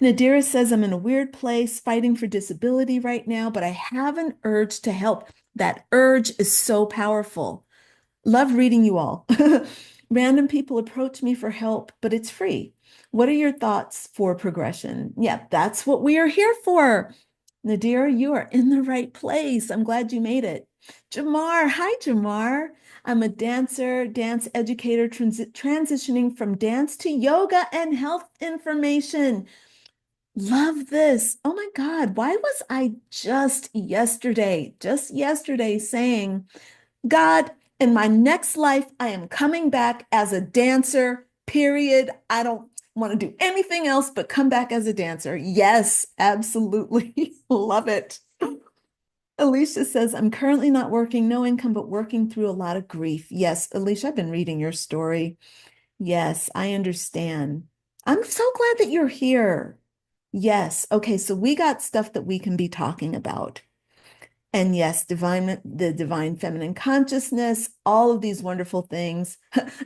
Nadira says, I'm in a weird place fighting for disability right now, but I have an urge to help. That urge is so powerful. Love reading you all. Random people approach me for help, but it's free. What are your thoughts for progression? Yeah, that's what we are here for. Nadira, you are in the right place. I'm glad you made it. Jamar, hi, Jamar. I'm a dancer, dance educator, transitioning from dance to yoga and health information. Love this. Oh my God, why was I just yesterday saying, God, in my next life, I am coming back as a dancer, period. I don't want to do anything else but come back as a dancer. Yes, absolutely. Love it. Alicia says, I'm currently not working, no income, but working through a lot of grief. Yes, Alicia, I've been reading your story. Yes, I understand. I'm so glad that you're here. Yes. Okay, so we got stuff that we can be talking about. And yes, the divine feminine consciousness, all of these wonderful things.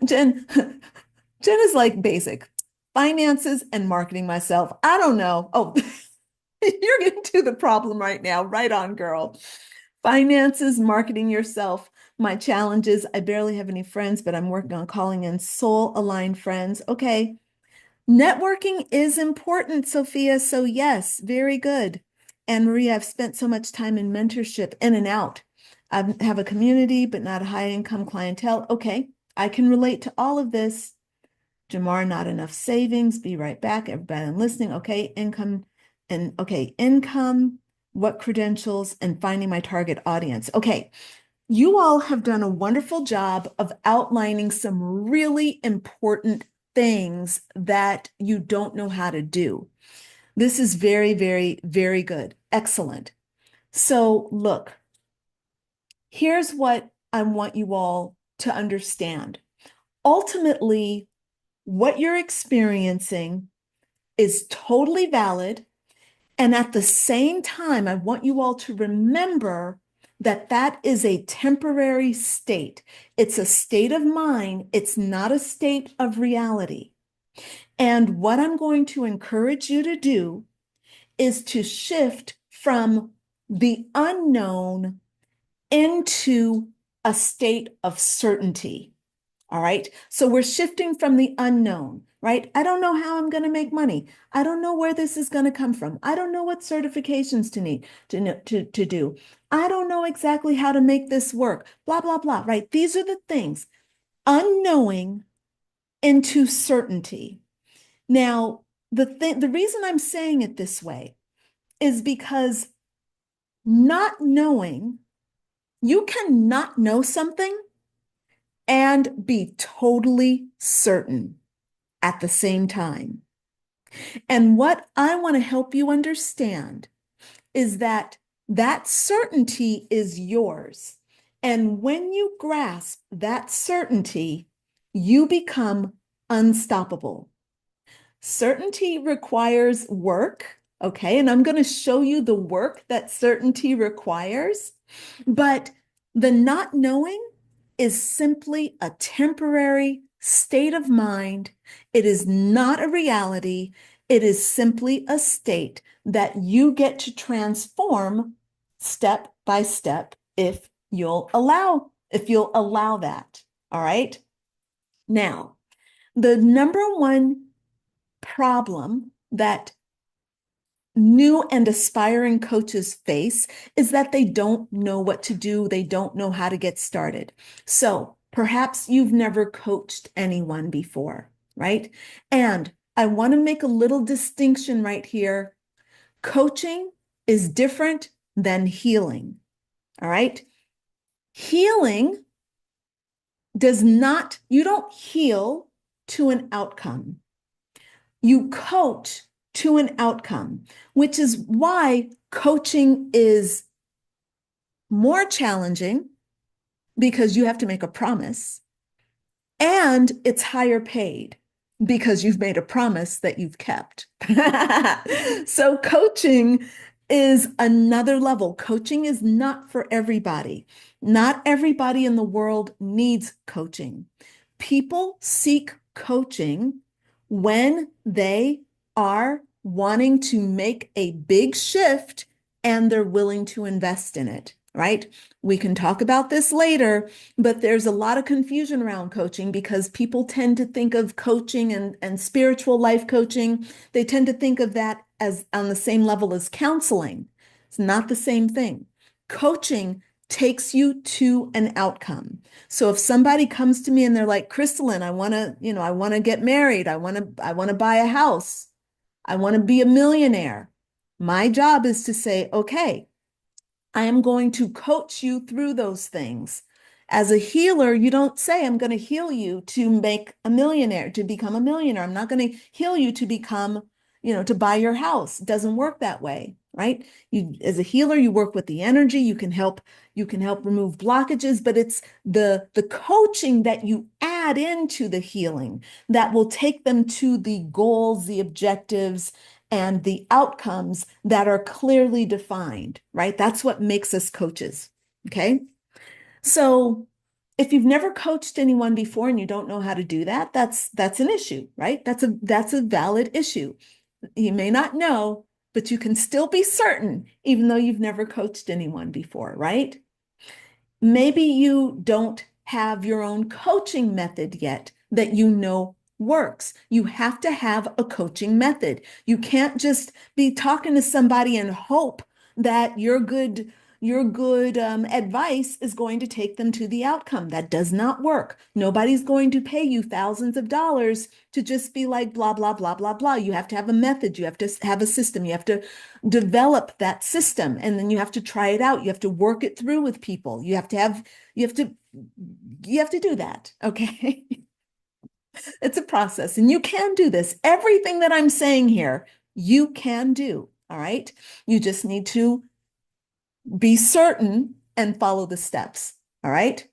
Jen is like basic finances and marketing myself. I don't know. Oh, you're getting to the problem right now. Right on, girl. Finances, marketing yourself. My challenges. I barely have any friends, but I'm working on calling in soul-aligned friends. Okay. Networking is important, Sophia. So yes, very good. And Maria, I've spent so much time in mentorship, in and out. I have a community, but not a high income clientele. Okay, I can relate to all of this. Jamar, not enough savings. Be right back. Everybody I'm listening. Okay, income, what credentials, and finding my target audience. Okay, you all have done a wonderful job of outlining some really important things that you don't know how to do. This is very, very, very good. Excellent. So look, here's what I want you all to understand. Ultimately, what you're experiencing is totally valid. And at the same time, I want you all to remember that that is a temporary state. It's a state of mind. It's not a state of reality. And what I'm going to encourage you to do is to shift from the unknown into a state of certainty. All right. So we're shifting from the unknown, right? I don't know how I'm going to make money. I don't know where this is going to come from. I don't know what certifications to do. I don't know exactly how to make this work, blah, blah, blah, right? These are the things. Unknowing into certainty. Now, the reason I'm saying it this way is because not knowing, you cannot know something and be totally certain at the same time. And what I want to help you understand is that that certainty is yours. And when you grasp that certainty, you become unstoppable. Certainty requires work, okay? And I'm going to show you the work that certainty requires. But the not knowing is simply a temporary state of mind. It is not a reality. It is simply a state that you get to transform step by step if you'll allow that. All right. Now, the number one problem that new and aspiring coaches face is that they don't know what to do. They don't know how to get started. So perhaps you've never coached anyone before, right? And I want to make a little distinction right here. Coaching is different than healing, all right? Healing you don't heal to an outcome. You coach to an outcome, which is why coaching is more challenging because you have to make a promise, and it's higher paid because you've made a promise that you've kept. So coaching is another level. Coaching is not for everybody. Not everybody in the world needs coaching. People seek coaching when they are wanting to make a big shift and they're willing to invest in it, right? We can talk about this later, but there's a lot of confusion around coaching because people tend to think of coaching and spiritual life coaching. They tend to think of that as on the same level as counseling. It's not the same thing. Coaching takes you to an outcome. So if somebody comes to me and they're like, Crystalline, I want to get married. I want to buy a house. I want to be a millionaire. My job is to say, okay, I am going to coach you through those things. As a healer, you don't say, I'm going to heal you to make a millionaire, to become a millionaire. I'm not going to heal you to become, to buy your house. It doesn't work that way, right? You, as a healer, you work with the energy. You can help remove blockages, but it's the coaching that you add into the healing that will take them to the goals, the objectives, and the outcomes that are clearly defined, right? That's what makes us coaches, okay? So if you've never coached anyone before and you don't know how to do that, that's an issue, right? That's a valid issue. You may not know, but you can still be certain, even though you've never coached anyone before, right? Maybe you don't have your own coaching method yet that you know works. You have to have a coaching method. You can't just be talking to somebody and hope that your good advice is going to take them to the outcome. That does not work. Nobody's going to pay you thousands of dollars to just be like, blah, blah, blah, blah, blah. You have to have a method. You have to have a system. You have to develop that system, and then you have to try it out. You have to work it through with people. You have to do that. Okay. It's a process, and you can do this. Everything that I'm saying here, you can do. All right. You just need to be certain and follow the steps. All right.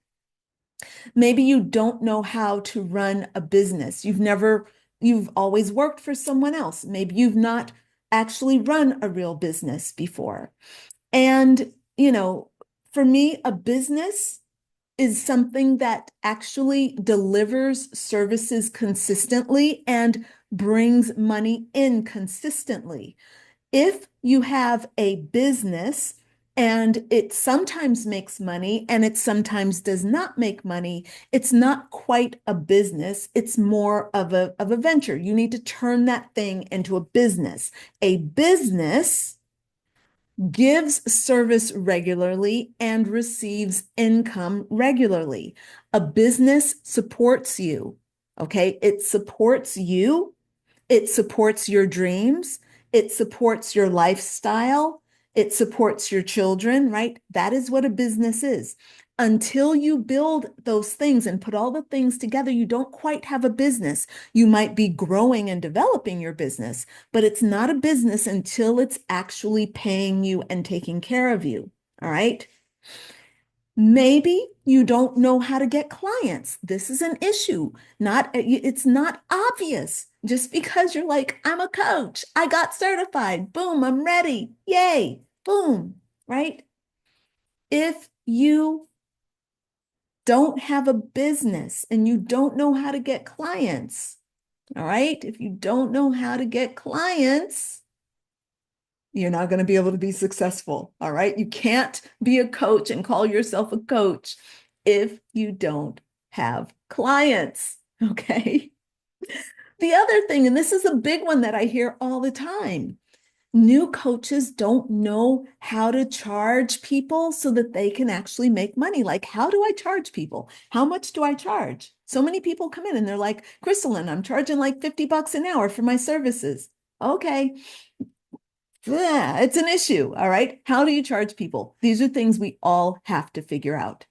Maybe you don't know how to run a business. You've always worked for someone else. Maybe you've not actually run a real business before. And, for me, a business is something that actually delivers services consistently and brings money in consistently. If you have a business and it sometimes makes money and it sometimes does not make money, it's not quite a business. It's more of a venture. You need to turn that thing into a business. A business gives service regularly and receives income regularly. A business supports you, okay? It supports you. It supports your dreams. It supports your lifestyle. It supports your children, right? That is what a business is. Until you build those things and put all the things together, you don't quite have a business. You might be growing and developing your business, but it's not a business until it's actually paying you and taking care of you. All right. Maybe you don't know how to get clients. This is an issue. It's not obvious. Just because you're like, I'm a coach, I got certified, boom, I'm ready, yay, boom, right? If you don't have a business and you don't know how to get clients, all right? If you don't know how to get clients, you're not going to be able to be successful, all right? You can't be a coach and call yourself a coach if you don't have clients, okay? The other thing, and this is a big one that I hear all the time, new coaches don't know how to charge people so that they can actually make money. Like, how do I charge people? How much do I charge? So many people come in and they're like, Crystalline, I'm charging like $50 an hour for my services. Okay. Yeah, it's an issue. All right. How do you charge people? These are things we all have to figure out.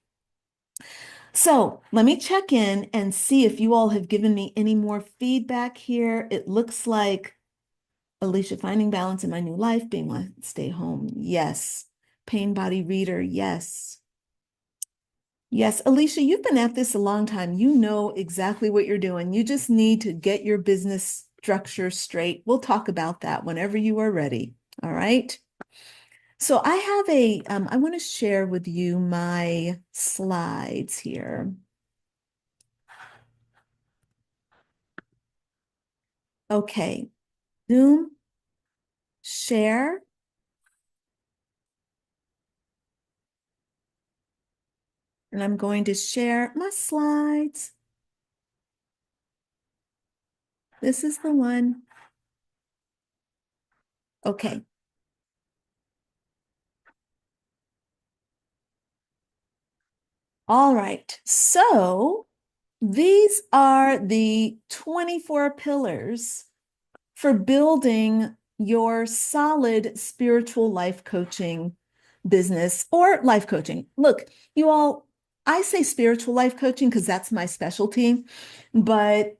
So let me check in and see if you all have given me any more feedback here. It looks like Alicia, finding balance in my new life, being my stay home. Yes. Pain body reader. Yes. Yes. Alicia, you've been at this a long time. You know exactly what you're doing. You just need to get your business structure straight. We'll talk about that whenever you are ready. All right. So I have I want to share with you my slides here. Okay. Zoom, share, and I'm going to share my slides. This is the one. Okay. All right. So these are the 24 pillars for building your solid spiritual life coaching business or life coaching. Look, you all, I say spiritual life coaching because that's my specialty, but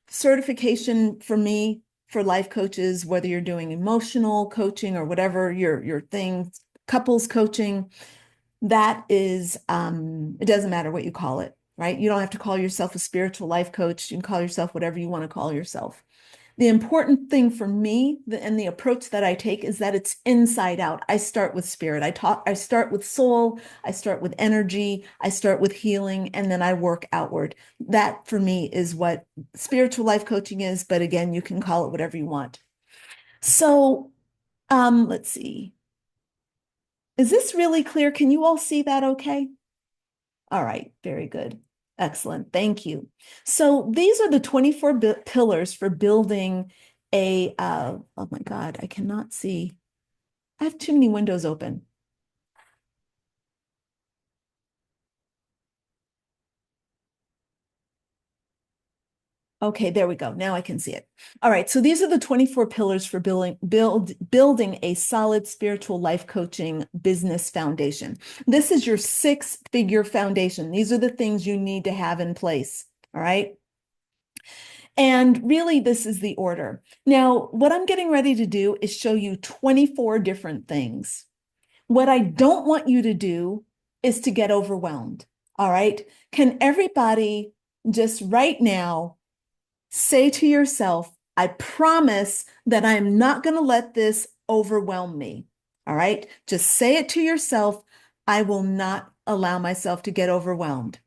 certification for me for life coaches, whether you're doing emotional coaching or whatever your thing, couples coaching, that is, it doesn't matter what you call it, right? You don't have to call yourself a spiritual life coach. You can call yourself whatever you want to call yourself. The important thing for me and the approach that I take is that it's inside out. I start with spirit. I start with soul. I start with energy. I start with healing, and then I work outward. That for me is what spiritual life coaching is. But again, you can call it whatever you want. So, let's see. Is this really clear? Can you all see that okay? All right, very good. Excellent. Thank you. So these are the 24 pillars for building oh my God, I cannot see. I have too many windows open. Okay, there we go. Now I can see it. All right, so these are the 24 pillars for building a solid spiritual life coaching business foundation. This is your six-figure foundation. These are the things you need to have in place. All right. And really, this is the order. Now, what I'm getting ready to do is show you 24 different things. What I don't want you to do is to get overwhelmed. All right. Can everybody just right now say to yourself, I promise that I'm not going to let this overwhelm me. All right. Just say it to yourself. I will not allow myself to get overwhelmed.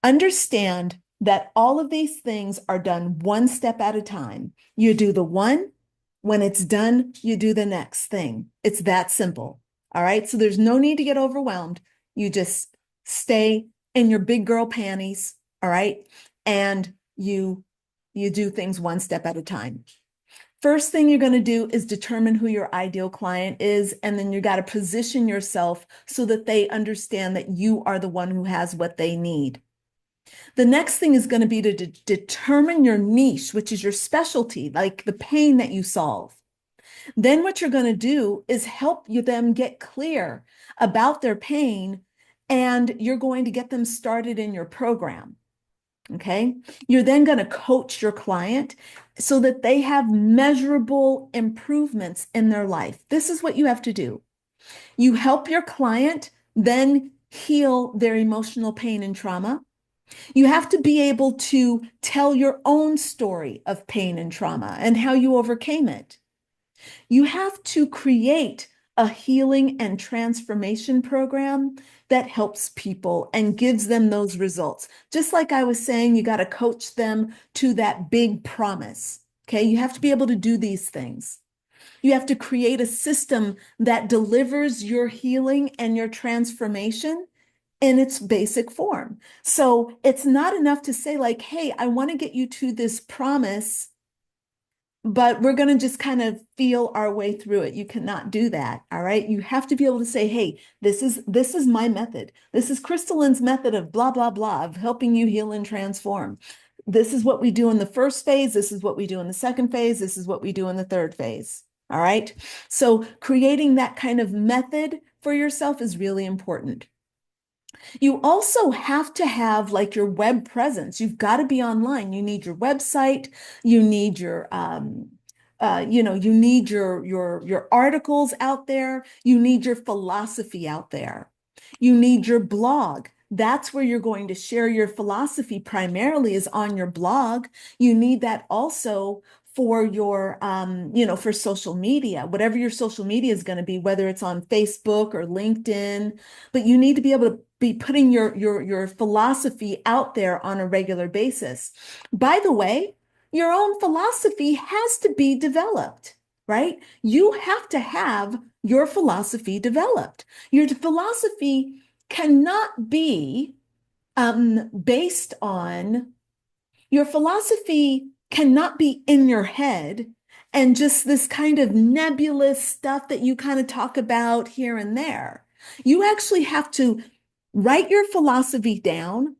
Understand that all of these things are done one step at a time. You do the one, when it's done, you do the next thing. It's that simple. All right. So there's no need to get overwhelmed. You just stay in your big girl panties. All right. And you do things one step at a time. First thing you're going to do is determine who your ideal client is, and then you got to position yourself so that they understand that you are the one who has what they need. The next thing is going to be to determine your niche, which is your specialty, like the pain that you solve. Then what you're going to do is help them get clear about their pain, and you're going to get them started in your program. Okay. You're then going to coach your client so that they have measurable improvements in their life. This is what you have to do. You help your client then heal their emotional pain and trauma. You have to be able to tell your own story of pain and trauma and how you overcame it. You have to create a healing and transformation program that helps people and gives them those results. Just like I was saying, you got to coach them to that big promise. Okay, you have to be able to do these things. You have to create a system that delivers your healing and your transformation in its basic form. So it's not enough to say like, hey, I want to get you to this promise, but we're going to just kind of feel our way through it. You cannot do that. All right. You have to be able to say, hey, this is my method. This is Crystalline's method of blah, blah, blah, of helping you heal and transform. This is what we do in the first phase. This is what we do in the second phase. This is what we do in the third phase. All right. So creating that kind of method for yourself is really important. You also have to have like your web presence. You've got to be online. You need your website. You need your, you need your articles out there. You need your philosophy out there. You need your blog. That's where you're going to share your philosophy primarily is on your blog. You need that also for your, for social media, whatever your social media is going to be, whether it's on Facebook or LinkedIn, but you need to be able to be putting your philosophy out there on a regular basis. By the way, your own philosophy has to be developed, right? You have to have your philosophy developed. Your philosophy cannot be based on, your philosophy cannot be in your head and just this kind of nebulous stuff that you kind of talk about here and there. You actually have to write your philosophy down,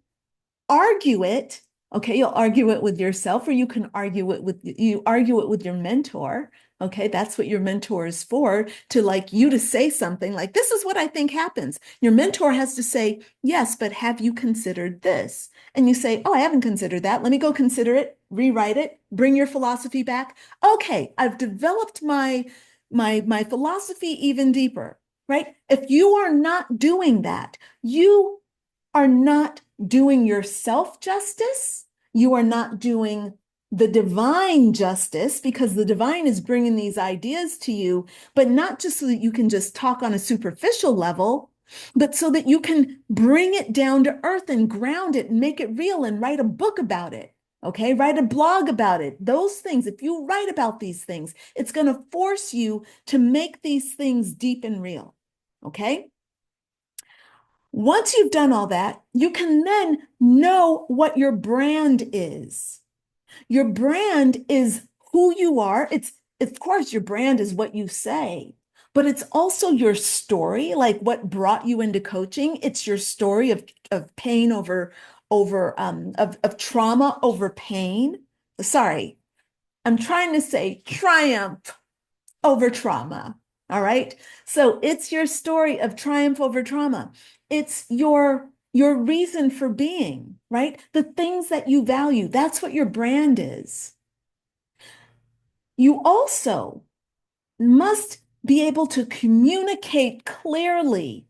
argue it. Okay, you'll argue it with yourself, or you can argue it with your mentor. Okay, that's what your mentor is for, to like you to say something like, this is what I think happens. Your mentor has to say, yes, but have you considered this? And you say, oh, I haven't considered that. Let me go consider it, rewrite it, bring your philosophy back. Okay, I've developed my philosophy even deeper, right? If you are not doing that, you are not doing yourself justice. You are not doing the divine justice, because the divine is bringing these ideas to you, but not just so that you can just talk on a superficial level, but so that you can bring it down to earth and ground it and make it real and write a book about it. Okay, write a blog about it. Those things, if you write about these things, it's going to force you to make these things deep and real. Okay. Once you've done all that, you can then know what your brand is. Your brand is who you are. It's, of course, your brand is what you say, but it's also your story, like what brought you into coaching. It's your story of pain of trauma over pain. Sorry, I'm trying to say triumph over trauma. All right. So it's your story of triumph over trauma. It's your reason for being, right? The things that you value. That's what your brand is. You also must be able to communicate clearly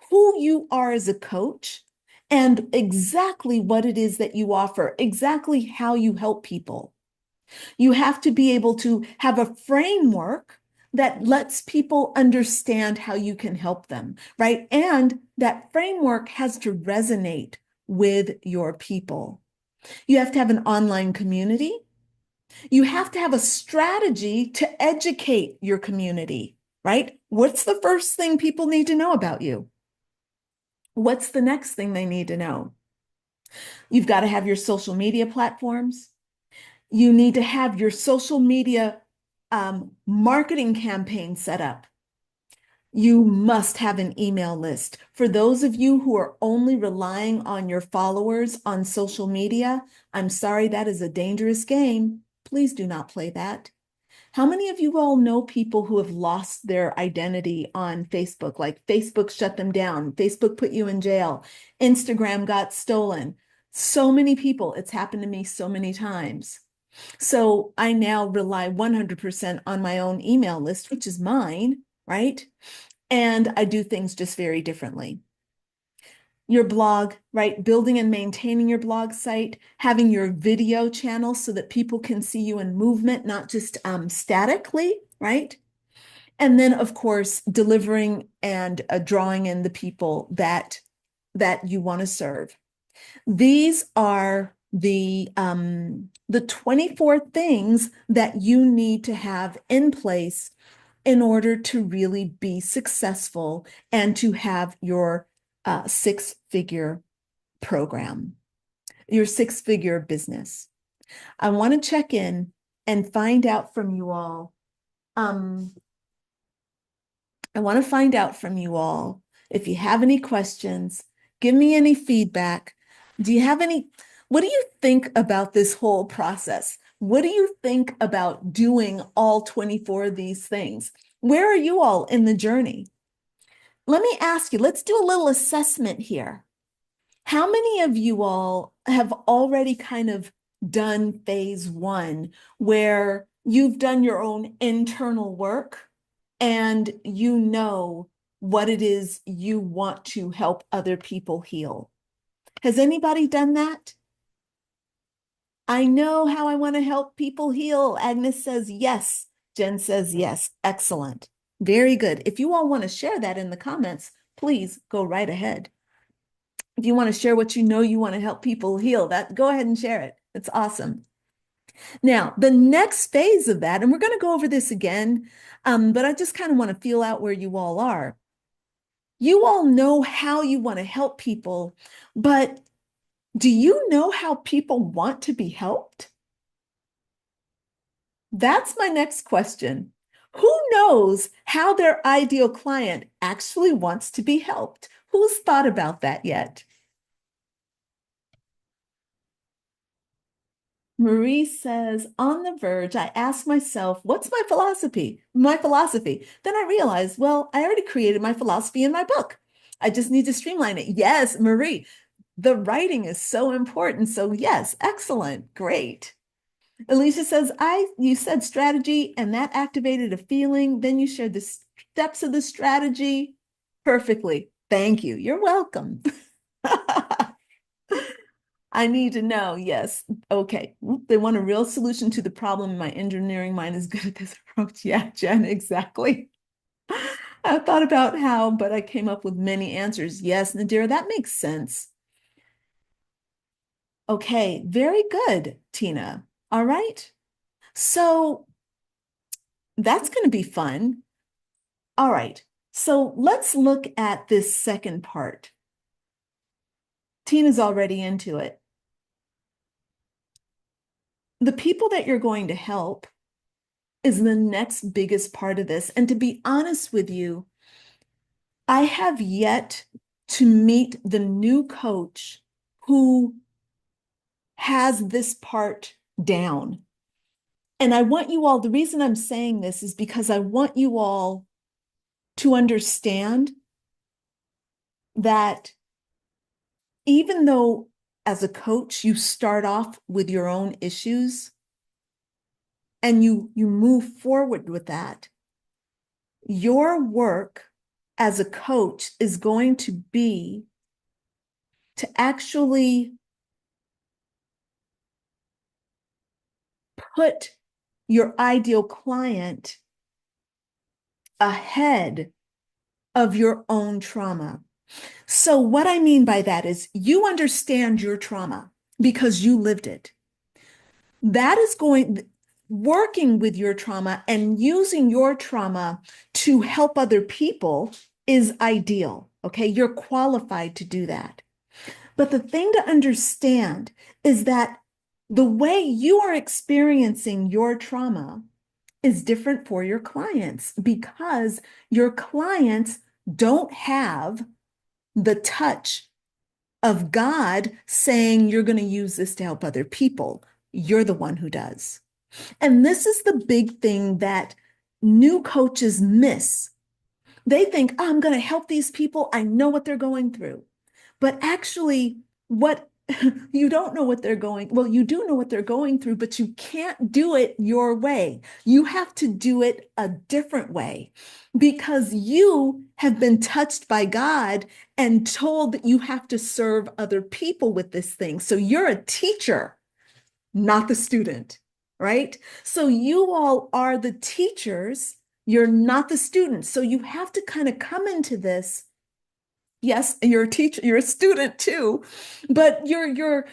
who you are as a coach and exactly what it is that you offer, exactly how you help people. You have to be able to have a framework that lets people understand how you can help them, right? And that framework has to resonate with your people. You have to have an online community. You have to have a strategy to educate your community, right? What's the first thing people need to know about you? What's the next thing they need to know? You've got to have your social media platforms. You need to have your social media marketing campaign set up. You must have an email list. For those of you who are only relying on your followers on social media, I'm sorry, that is a dangerous game. Please do not play that. How many of you all know people who have lost their identity on Facebook? Like Facebook shut them down, Facebook put you in jail, Instagram got stolen. So many people, it's happened to me so many times. So I now rely 100% on my own email list, which is mine, right? And I do things just very differently. Your blog, right? Building and maintaining your blog site, having your video channel so that people can see you in movement, not just statically, right? And then, of course, delivering and drawing in the people that you want to serve. These are the 24 things that you need to have in place in order to really be successful and to have your six-figure program, your six-figure business. I want to check in and find out from you all. I want to find out from you all if you have any questions, give me any feedback. Do you have any, what do you think about this whole process? What do you think about doing all 24 of these things? Where are you all in the journey? Let me ask you, let's do a little assessment here. How many of you all have already kind of done phase one, where you've done your own internal work and you know what it is you want to help other people heal? Has anybody done that? I know how I want to help people heal. Agnes says yes. Jen says yes. Excellent. Very good. If you all want to share that in the comments, please go right ahead. If you want to share what you know you want to help people heal, that go ahead and share it. It's awesome. Now, the next phase of that, and we're going to go over this again, but I just kind of want to feel out where you all are. You all know how you want to help people, but do you know how people want to be helped? That's my next question. Who knows how their ideal client actually wants to be helped? Who's thought about that yet? Marie says, on the verge, I asked myself, what's my philosophy? My philosophy. Then I realized, well, I already created my philosophy in my book. I just need to streamline it. Yes, Marie, the writing is so important. So yes, excellent, great. Alicia says, you said strategy and that activated a feeling. Then you shared the steps of the strategy perfectly. Thank you. You're welcome. I need to know. Yes. Okay. They want a real solution to the problem. My engineering mind is good at this approach. Yeah, Jen, exactly. I thought about how, but I came up with many answers. Yes, Nadira, that makes sense. Okay, very good, Tina. All right. So that's going to be fun. All right. So let's look at this second part. Tina's already into it. The people that you're going to help is the next biggest part of this. And to be honest with you, I have yet to meet the new coach who has this part down. And I want you all, the reason I'm saying this is because I want you all to understand that even though as a coach, you start off with your own issues and you move forward with that, your work as a coach is going to be to actually put your ideal client ahead of your own trauma. So what I mean by that is you understand your trauma because you lived it. That is working with your trauma and using your trauma to help other people is ideal. Okay, you're qualified to do that. But the thing to understand is that the way you are experiencing your trauma is different for your clients because your clients don't have the touch of God saying you're going to use this to help other people. You're the one who does. And this is the big thing that new coaches miss. They think, oh, I'm going to help these people. I know what they're going through. But actually, what you don't know what they're going, well, you do know what they're going through, but you can't do it your way. You have to do it a different way because you have been touched by God and told that you have to serve other people with this thing. So you're a teacher, not the student, right? So you all are the teachers, you're not the students. So you have to kind of come into this. Yes, you're a teacher, you're a student too, but your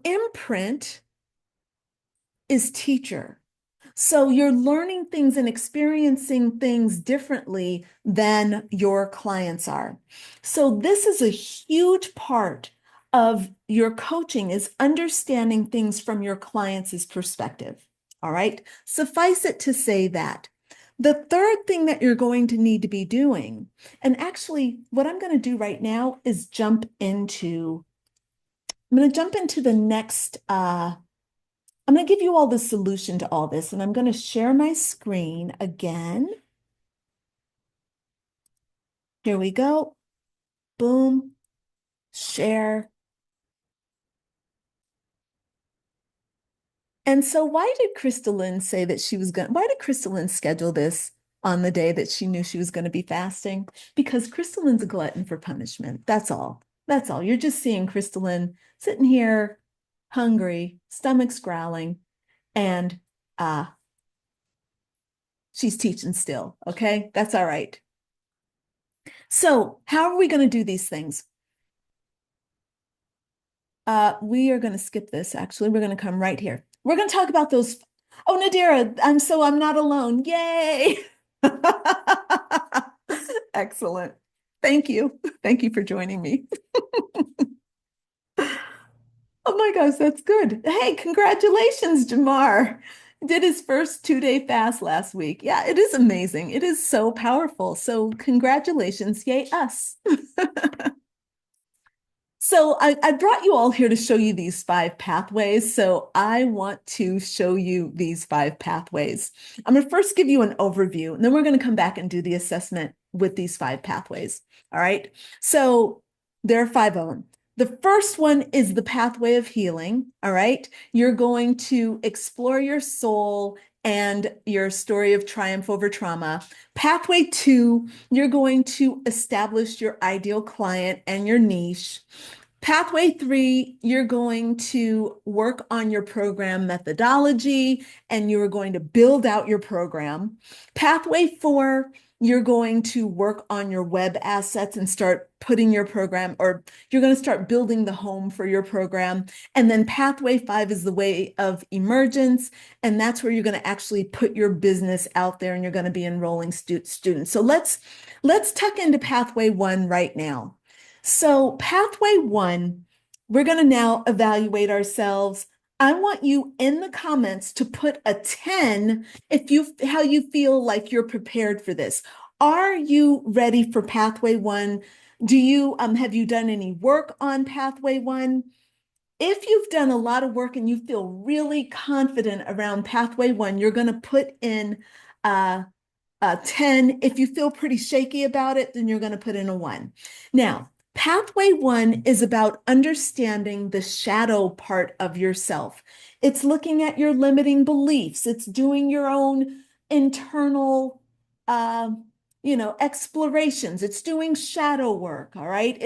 imprint is teacher. So you're learning things and experiencing things differently than your clients are. So this is a huge part of your coaching is understanding things from your clients' perspective. All right. Suffice it to say that the third thing that you're going to need to be doing, and actually what I'm going to do right now is I'm going to jump into the next, I'm going to give you all the solution to all this, and I'm going to share my screen again. Here we go. Boom. share. And so why did Crystalline say that she was why did Crystalline schedule this on the day that she knew she was going to be fasting? Because Crystalline's a glutton for punishment. That's all. That's all. You're just seeing Crystalline sitting here, hungry, stomach's growling, and uh, she's teaching still. Okay, that's all right. So how are we going to do these things? We are going to skip this, actually. We're going to come right here. We're going to talk about those. Oh, Nadira, I'm not alone. Yay. Excellent. Thank you. Thank you for joining me. Oh my gosh, that's good. Hey, congratulations, Jamar. Did his first 2-day fast last week. Yeah, it is amazing. It is so powerful. So congratulations. Yay, us. So I brought you all here to show you these 5 pathways. So I want to show you these 5 pathways. I'm going to first give you an overview, and then we're going to come back and do the assessment with these 5 pathways. All right. So there are 5 of them. The first one is the pathway of healing. All right. You're going to explore your soul and your story of triumph over trauma. Pathway 2, you're going to establish your ideal client and your niche. Pathway 3, you're going to work on your program methodology and you're going to build out your program. Pathway 4, you're going to work on your web assets and start putting your program, or you're going to start building the home for your program. And then pathway 5 is the way of emergence. And that's where you're going to actually put your business out there and you're going to be enrolling students. So let's tuck into pathway 1 right now. So pathway 1, we're going to now evaluate ourselves. I want you in the comments to put a 10 how you feel like you're prepared for this. Are you ready for pathway 1? Have you done any work on pathway 1? If you've done a lot of work and you feel really confident around pathway 1, you're going to put in 10. If you feel pretty shaky about it, then you're going to put in a 1. Now, pathway 1 is about understanding the shadow part of yourself. It's looking at your limiting beliefs. It's doing your own internal, explorations. It's doing shadow work. All right.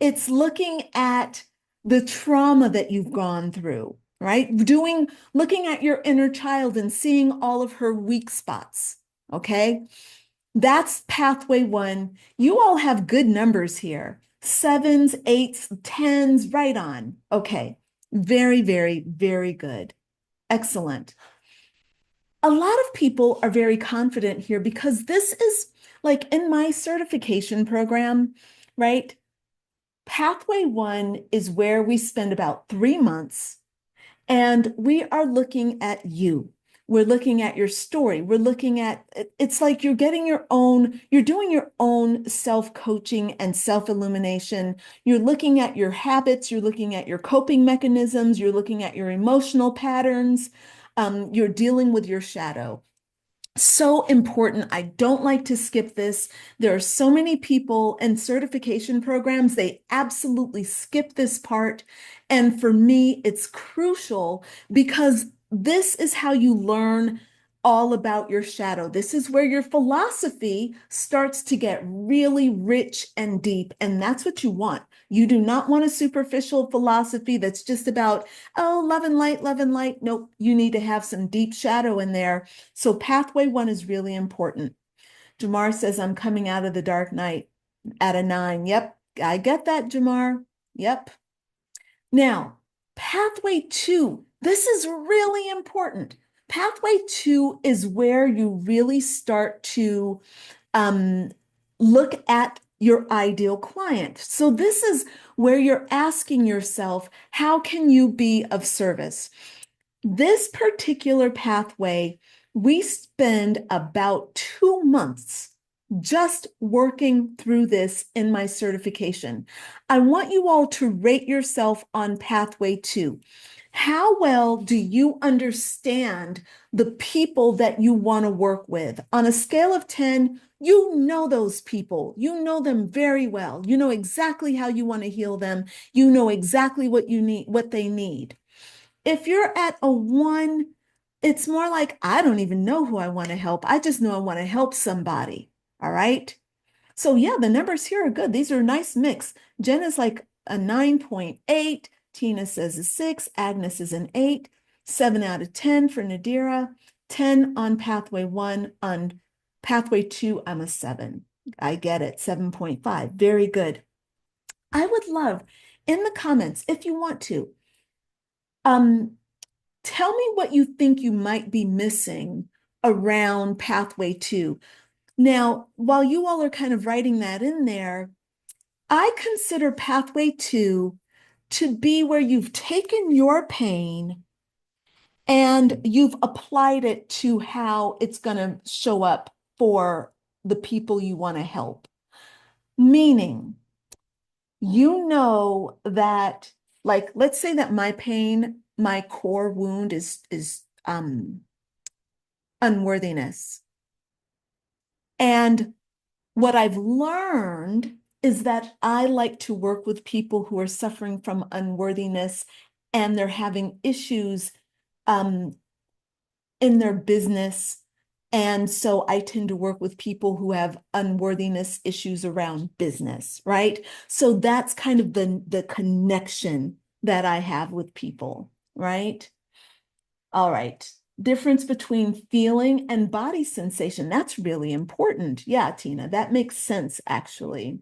It's looking at the trauma that you've gone through, right? Looking at your inner child and seeing all of her weak spots. Okay. That's pathway 1. You all have good numbers here. 7s, 8s, 10s, right on. Okay. Very, very, very good. Excellent. A lot of people are very confident here because this is like in my certification program, right? Pathway 1 is where we spend about 3 months and we are looking at you. We're looking at your story. We're looking at, it's like you're doing your own self-coaching and self-illumination. You're looking at your habits. You're looking at your coping mechanisms. You're looking at your emotional patterns. You're dealing with your shadow. So important. I don't like to skip this. There are so many people in certification programs, they absolutely skip this part. And for me, it's crucial because this is how you learn all about your shadow. This is where your philosophy starts to get really rich and deep. And that's what you want. You do not want a superficial philosophy that's just about, oh, love and light, love and light. Nope, you need to have some deep shadow in there. So pathway 1 is really important. Jamar says, I'm coming out of the dark night at a 9. Yep, I get that, Jamar. Yep. Now, pathway 2, this is really important. Pathway 2 is where you really start to look at your ideal client. So this is where you're asking yourself, how can you be of service? This particular pathway, we spend about 2 months just working through this in my certification. I want you all to rate yourself on pathway 2. How well do you understand the people that you want to work with? On a scale of 10, you know those people. You know them very well. You know exactly how you want to heal them. You know exactly what you need, what they need. If you're at a 1, it's more like, I don't even know who I want to help. I just know I want to help somebody. All right. So yeah, the numbers here are good. These are a nice mix. Jen is like a 9.8. Tina says a 6. Agnes is an 8. 7 out of 10 for Nadira. 10 on pathway 1. On pathway 2, I'm a 7. I get it. 7.5. Very good. I would love in the comments, if you want to, um, tell me what you think you might be missing around pathway 2. Now, while you all are kind of writing that in there, I consider pathway 2 to be where you've taken your pain and you've applied it to how it's going to show up for the people you want to help. Meaning, you know that, like, let's say that my pain, my core wound is unworthiness. And what I've learned is that I like to work with people who are suffering from unworthiness and they're having issues in their business. And so I tend to work with people who have unworthiness issues around business, right? So that's kind of the connection that I have with people, right? All right. Difference between feeling and body sensation. That's really important. Yeah, Tina, that makes sense, actually.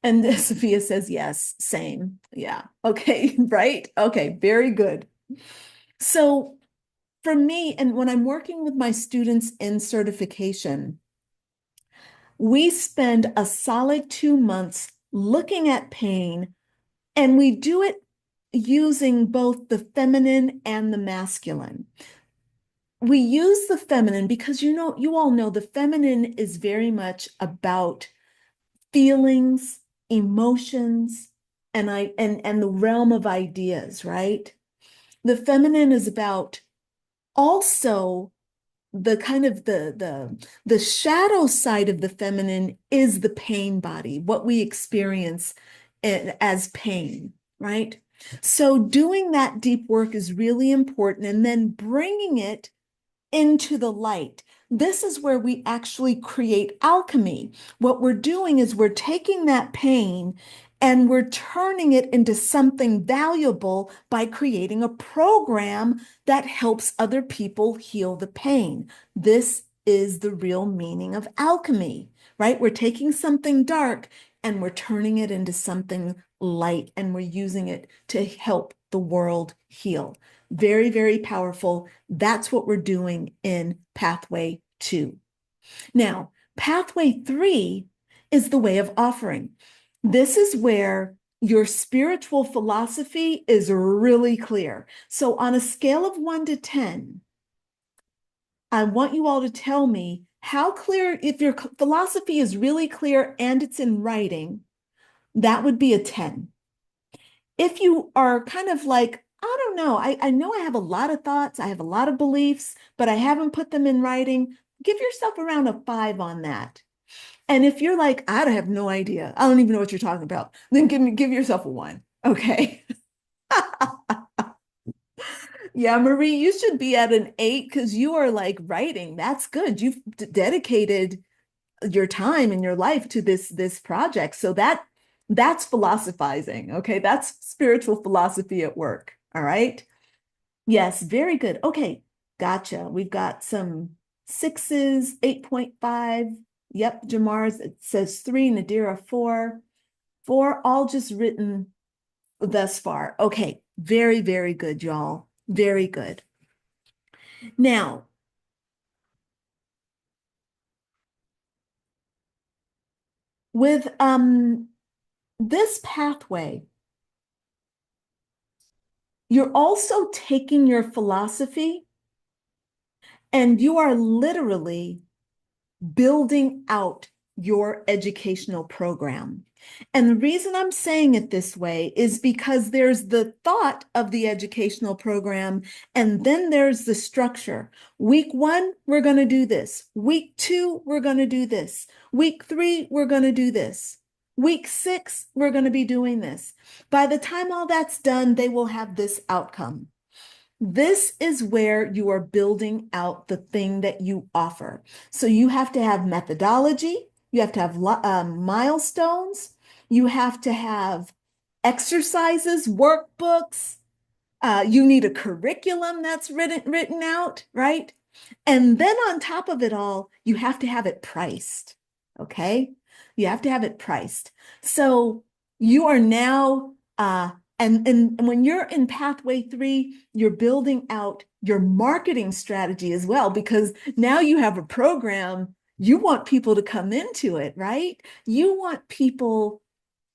And Sophia says, yes, same. Yeah. Okay. Right. Okay. Very good. So for me, and when I'm working with my students in certification, we spend a solid 2 months looking at pain, and we do it using both the feminine and the masculine. We use the feminine because you all know the feminine is very much about feelings, emotions, and the realm of ideas, right? The feminine is about also the kind of the shadow side of the feminine is the pain body, what we experience as pain, right? So doing that deep work is really important, and then bringing it into the light. This is where we actually create alchemy. What we're doing is we're taking that pain and we're turning it into something valuable by creating a program that helps other people heal the pain. This is the real meaning of alchemy, right? We're taking something dark and we're turning it into something light, and we're using it to help the world heal. Very, very powerful. That's what we're doing in pathway 2. Now, pathway 3 is the way of offering. This is where your spiritual philosophy is really clear. So on a scale of 1 to 10, I want you all to tell me how clear, if your philosophy is really clear and it's in writing, that would be a 10. If you are kind of like, I don't know, I know I have a lot of thoughts, I have a lot of beliefs, but I haven't put them in writing, give yourself around a 5 on that. And if you're like, I have no idea, I don't even know what you're talking about, then give yourself a 1. Okay. Yeah, Marie, you should be at an 8 because you are like writing. That's good. You've dedicated your time and your life to this project. So that's philosophizing. Okay, that's spiritual philosophy at work. All right. Yes, very good. Okay, gotcha. We've got some 6s, 8.5. Yep, Jamar's, it says 3, Nadira 4. 4, all just written thus far. Okay, very, very good, y'all. Very good. Now, with this pathway, you're also taking your philosophy and you are literally building out your educational program. And the reason I'm saying it this way is because there's the thought of the educational program, and then there's the structure. Week 1, we're going to do this. Week 2, we're going to do this. Week 3, we're going to do this. Week 6, we're going to be doing this. By the time all that's done, they will have this outcome. This is where you are building out the thing that you offer. So you have to have methodology, you have to have milestones, you have to have exercises, workbooks, you need a curriculum that's written out, right? And then on top of it all, you have to have it priced, okay? You have to have it priced. So you are now, and when you're in pathway 3, you're building out your marketing strategy as well, because now you have a program, you want people to come into it, right? You want people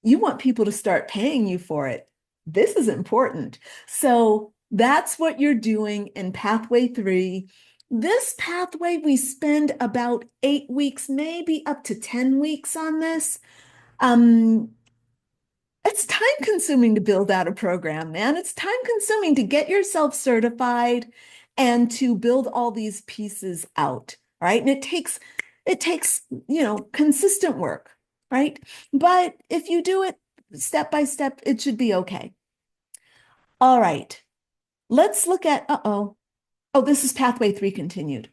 to start paying you for it. This is important. So that's what you're doing in pathway 3. This pathway, we spend about 8 weeks, maybe up to 10 weeks on this. It's time consuming to build out a program, man. It's time consuming to get yourself certified and to build all these pieces out, right? And it takes, consistent work, right? But if you do it step by step, it should be okay. All right, let's look at, this is pathway 3 continued.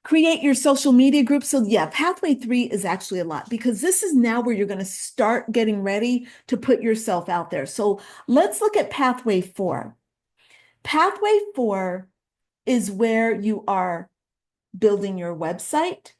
Create your social media group. So yeah, pathway 3 is actually a lot, because this is now where you're going to start getting ready to put yourself out there. So let's look at pathway 4. Pathway 4 is where you are building your website.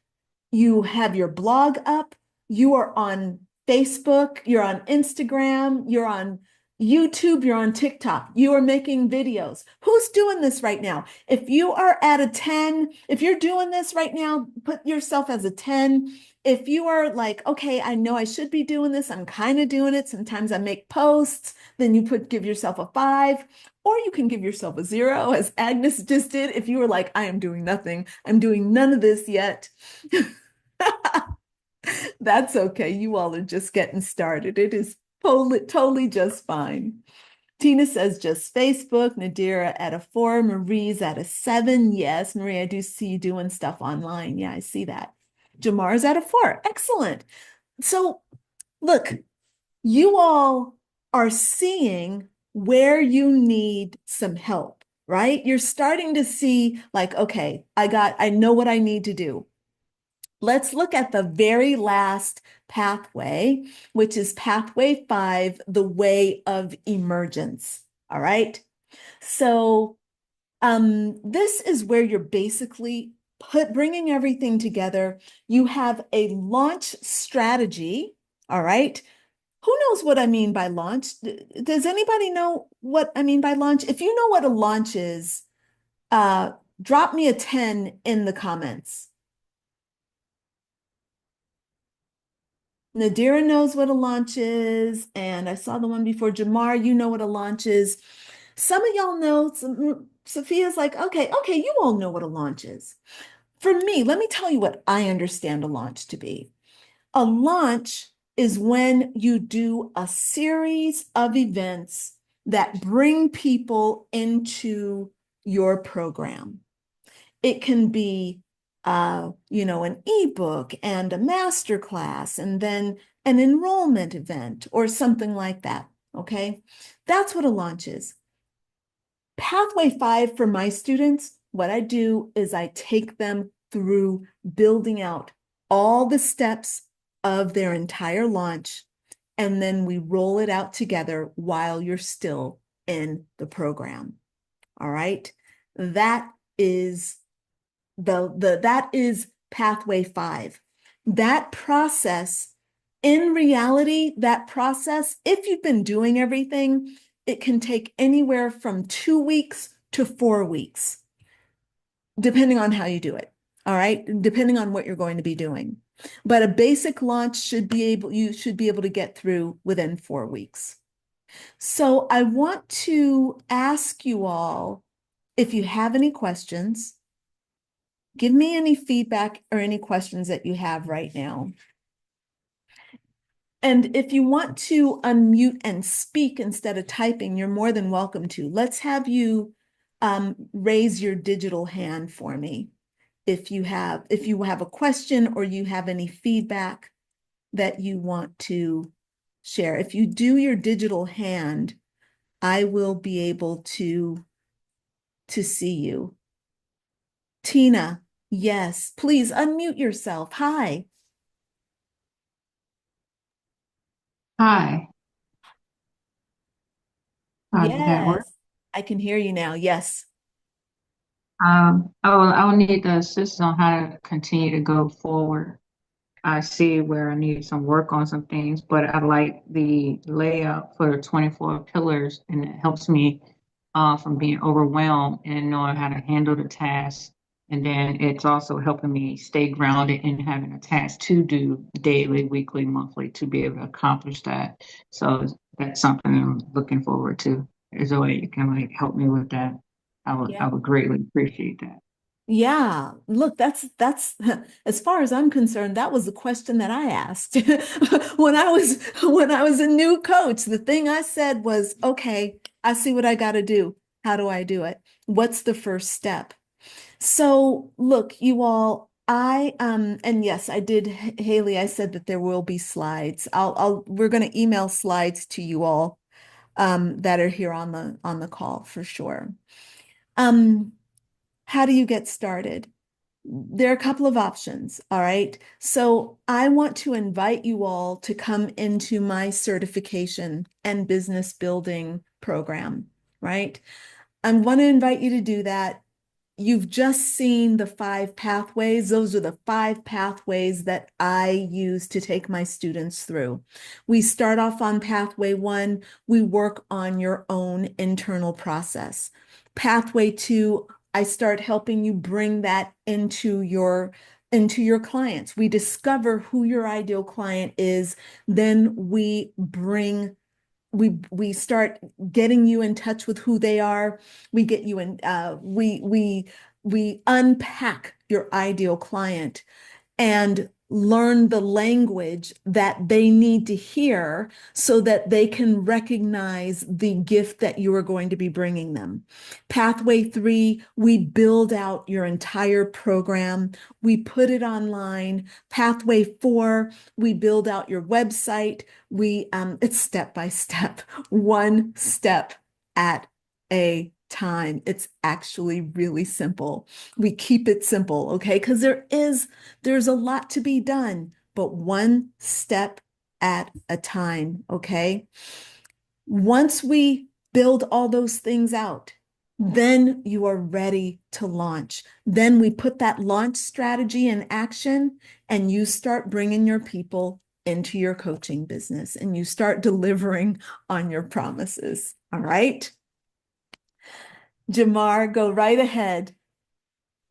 You have your blog up. You are on Facebook. You're on Instagram. You're on YouTube, you're on TikTok, you are making videos. Who's doing this right now? If you are at a 10, if you're doing this right now, put yourself as a 10. If you are like, okay, I know I should be doing this, I'm kind of doing it. Sometimes I make posts, then you give yourself a 5, or you can give yourself a 0, as Agnes just did. If you were like, I am doing nothing, I'm doing none of this yet. That's okay. You all are just getting started. It is totally just fine. Tina says just Facebook. Nadira at a 4. Marie's at a 7. Yes, Marie, I do see you doing stuff online. Yeah, I see that. Jamar's at a 4. Excellent. So look, you all are seeing where you need some help, right? You're starting to see like, okay, I know what I need to do. Let's look at the very last pathway, which is pathway 5, the way of emergence. All right. So this is where you're basically bringing everything together. You have a launch strategy. All right. Who knows what I mean by launch? Does anybody know what I mean by launch? If you know what a launch is, drop me a 10 in the comments. Nadira knows what a launch is, and I saw the one before. Jamar, you know what a launch is. Some of y'all know. Sophia's like, okay, you all know what a launch is. For me, let me tell you what I understand a launch to be. A launch is when you do a series of events that bring people into your program. It can be an ebook and a masterclass, and then an enrollment event or something like that, okay? That's what a launch is. Pathway 5 for my students, what I do is I take them through building out all the steps of their entire launch, and then we roll it out together while you're still in the program, all right? That is that is pathway 5. That process, in reality, if you've been doing everything, it can take anywhere from 2 weeks to 4 weeks, depending on how you do it. All right, depending on what you're going to be doing. But a basic launch you should be able to get through within 4 weeks. So I want to ask you all if you have any questions. Give me any feedback or any questions that you have right now. And if you want to unmute and speak instead of typing, you're more than welcome to. Let's have you raise your digital hand for me if you have a question or you have any feedback that you want to share. If you do your digital hand, I will be able to see you. Tina, yes, please unmute yourself. Hi. Hi, did that work? Yes, I can hear you now. Yes. I'll need the assistance on how to continue to go forward. I see where I need some work on some things, but I like the layout for the 24 pillars, and it helps me from being overwhelmed and knowing how to handle the tasks. And then it's also helping me stay grounded in having a task to do daily, weekly, monthly to be able to accomplish that. So that's something I'm looking forward to. Is a way you can like help me with that. Yeah. I would greatly appreciate that. Yeah, look, that's as far as I'm concerned, that was the question that I asked when I was a new coach. The thing I said was, okay, I see what I got to do. How do I do it? What's the first step? So, look, you all, and yes, I did, Haley, I said that there will be slides. We're going to email slides to you all that are here on the call for sure. Um, how do you get started? There are a couple of options, all right? So I want to invite you all to come into my certification and business building program, right? I want to invite you to do that. You've just seen the 5 pathways. Those are the 5 pathways that I use to take my students through. We start off on pathway 1. We work on your own internal process. Pathway 2, I start helping you bring that into your clients. We discover who your ideal client is. Then we start getting you in touch with who they are. We get you in, we unpack your ideal client and learn the language that they need to hear so that they can recognize the gift that you are going to be bringing them. Pathway 3, we build out your entire program. We put it online. Pathway 4, we build out your website. It's step by step, one step at a time. It's actually really simple. We keep it simple, okay? Because there's a lot to be done, but one step at a time, okay? Once we build all those things out, then you are ready to launch. Then we put that launch strategy in action, and you start bringing your people into your coaching business and you start delivering on your promises. All right? Jamar, go right ahead.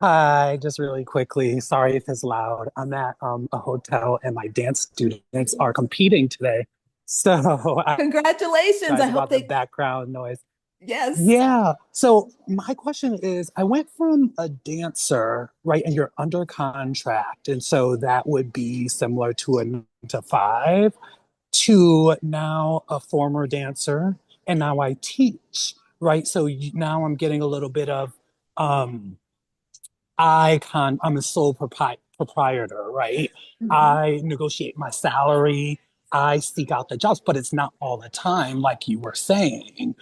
Hi, just really quickly. Sorry if it's loud. I'm at a hotel and my dance students are competing today. So I Congratulations. I apologize hope about the they, background noise. yes. Yeah. So my question is, I went from a dancer, right, and you're under contract, and so that would be similar to a 9 to 5, to now a former dancer, and now I teach, right? So now I'm getting a little bit of um I'm a sole proprietor, right? Mhm. I negotiate my salary. I seek out the jobs, but it's not all the time, like you were saying.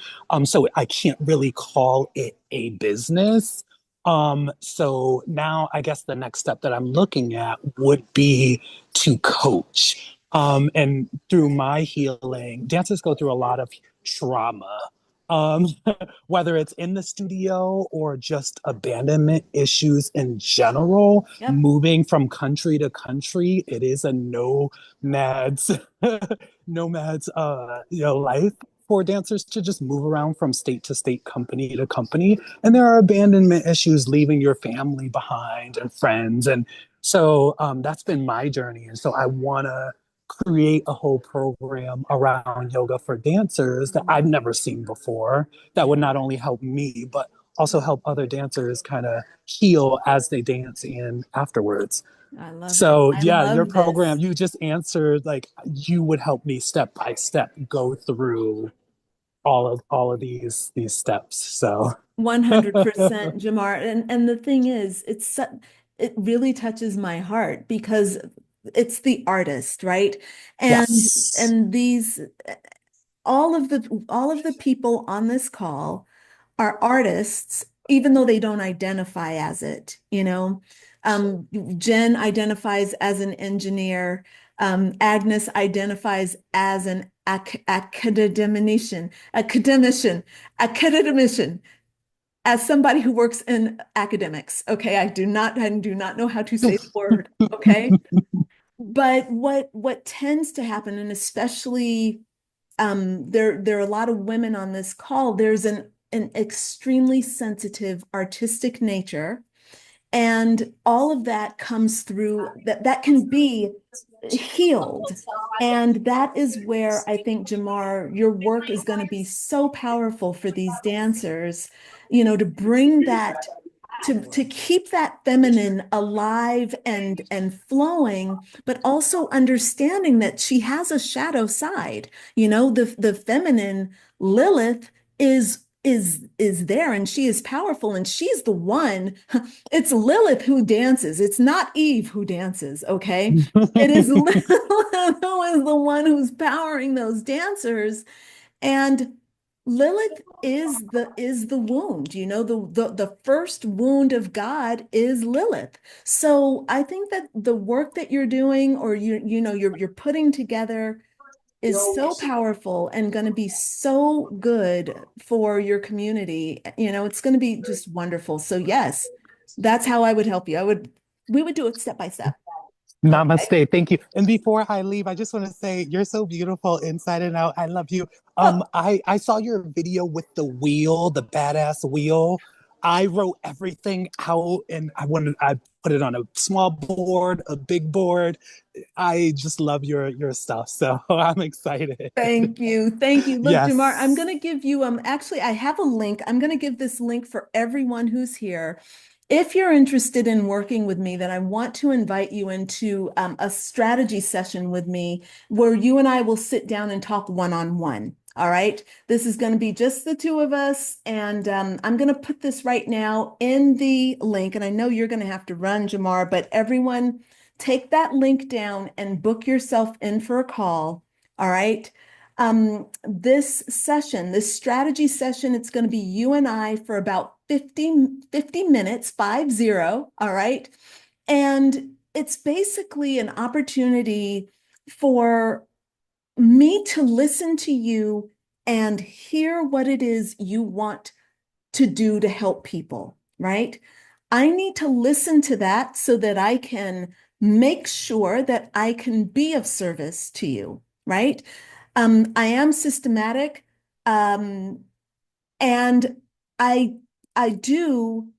So I can't really call it a business. So now I guess the next step that I'm looking at would be to coach. And through my healing, dancers go through a lot of trauma. Um, whether it's in the studio or just abandonment issues in general, Yep. moving from country to country, it is a nomads, nomads, life for dancers to just move around from state to state, company to company. And there are abandonment issues, leaving your family behind and friends. And so that's been my journey. And so I want to create a whole program around yoga for dancers that I've never seen before that would not only help me, but also help other dancers kind of heal as they dance and afterwards. I love this. So I yeah, your love program, this. you just answered like you would help me step by step go through all of these steps. So 100% Jamar. And the thing is, it really touches my heart because it's the artist, right? And yes. and these all of the people on this call are artists, even though they don't identify as it, you know. Jen identifies as an engineer. Agnes identifies as an academician, as somebody who works in academics. Okay, I do not know how to say the word. Okay, but what tends to happen, and especially there are a lot of women on this call. There's an extremely sensitive artistic nature, and all of that comes through that can be healed. And that is where I think, Jamar, your work is going to be so powerful for these dancers, you know, to bring that to keep that feminine alive and flowing, but also understanding that she has a shadow side. You know, the feminine Lilith is there, and she is powerful, and she's the one. It's Lilith who dances. It's not Eve who dances, okay? It is Lilith who is the one who's powering those dancers. And Lilith is the wound, you know, the first wound of God is Lilith. So I think that the work that you're doing, or you know you're putting together, is so powerful and going to be so good for your community. You know, it's going to be just wonderful. So yes, that's how I would help you. We would do it step by step. Okay. Namaste. Thank you. And before I leave, I just want to say you're so beautiful inside and out. I love you. Oh, I saw your video with the wheel, the badass wheel. I wrote everything out and I put it on a small board, a big board. I just love your stuff. So I'm excited. thank you. Thank you. Look, Jamar, I'm Yes. going to give you actually I have a link. I'm going to give this link for everyone who's here. If you're interested in working with me, then I want to invite you into a strategy session with me where you and I will sit down and talk one-on-one. All right. This is going to be just the two of us. And I'm going to put this right now in the link. And I know you're going to have to run, Jamar, but everyone take that link down and book yourself in for a call. All right. This session, this strategy session, it's going to be you and I for about 50 minutes, 50, all right? And it's basically an opportunity for me to listen to you and hear what it is you want to do to help people, right? I need to listen to that so that I can make sure that I can be of service to you, right? I am systematic, and I I do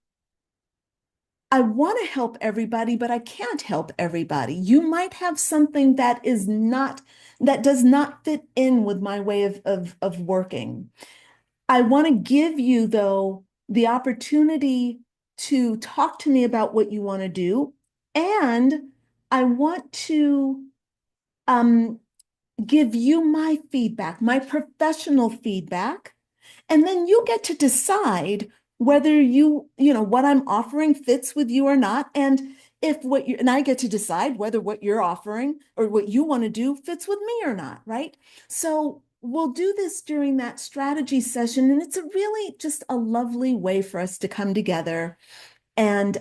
I want to help everybody, but I can't help everybody. You might have something that does not fit in with my way of working. I want to give you, though, the opportunity to talk to me about what you want to do. And I want to um, give you my feedback, my professional feedback. And then you get to decide whether you know, what I'm offering fits with you or not. And and I get to decide whether what you're offering or what you want to do fits with me or not, right? So we'll do this during that strategy session. And it's a really just a lovely way for us to come together and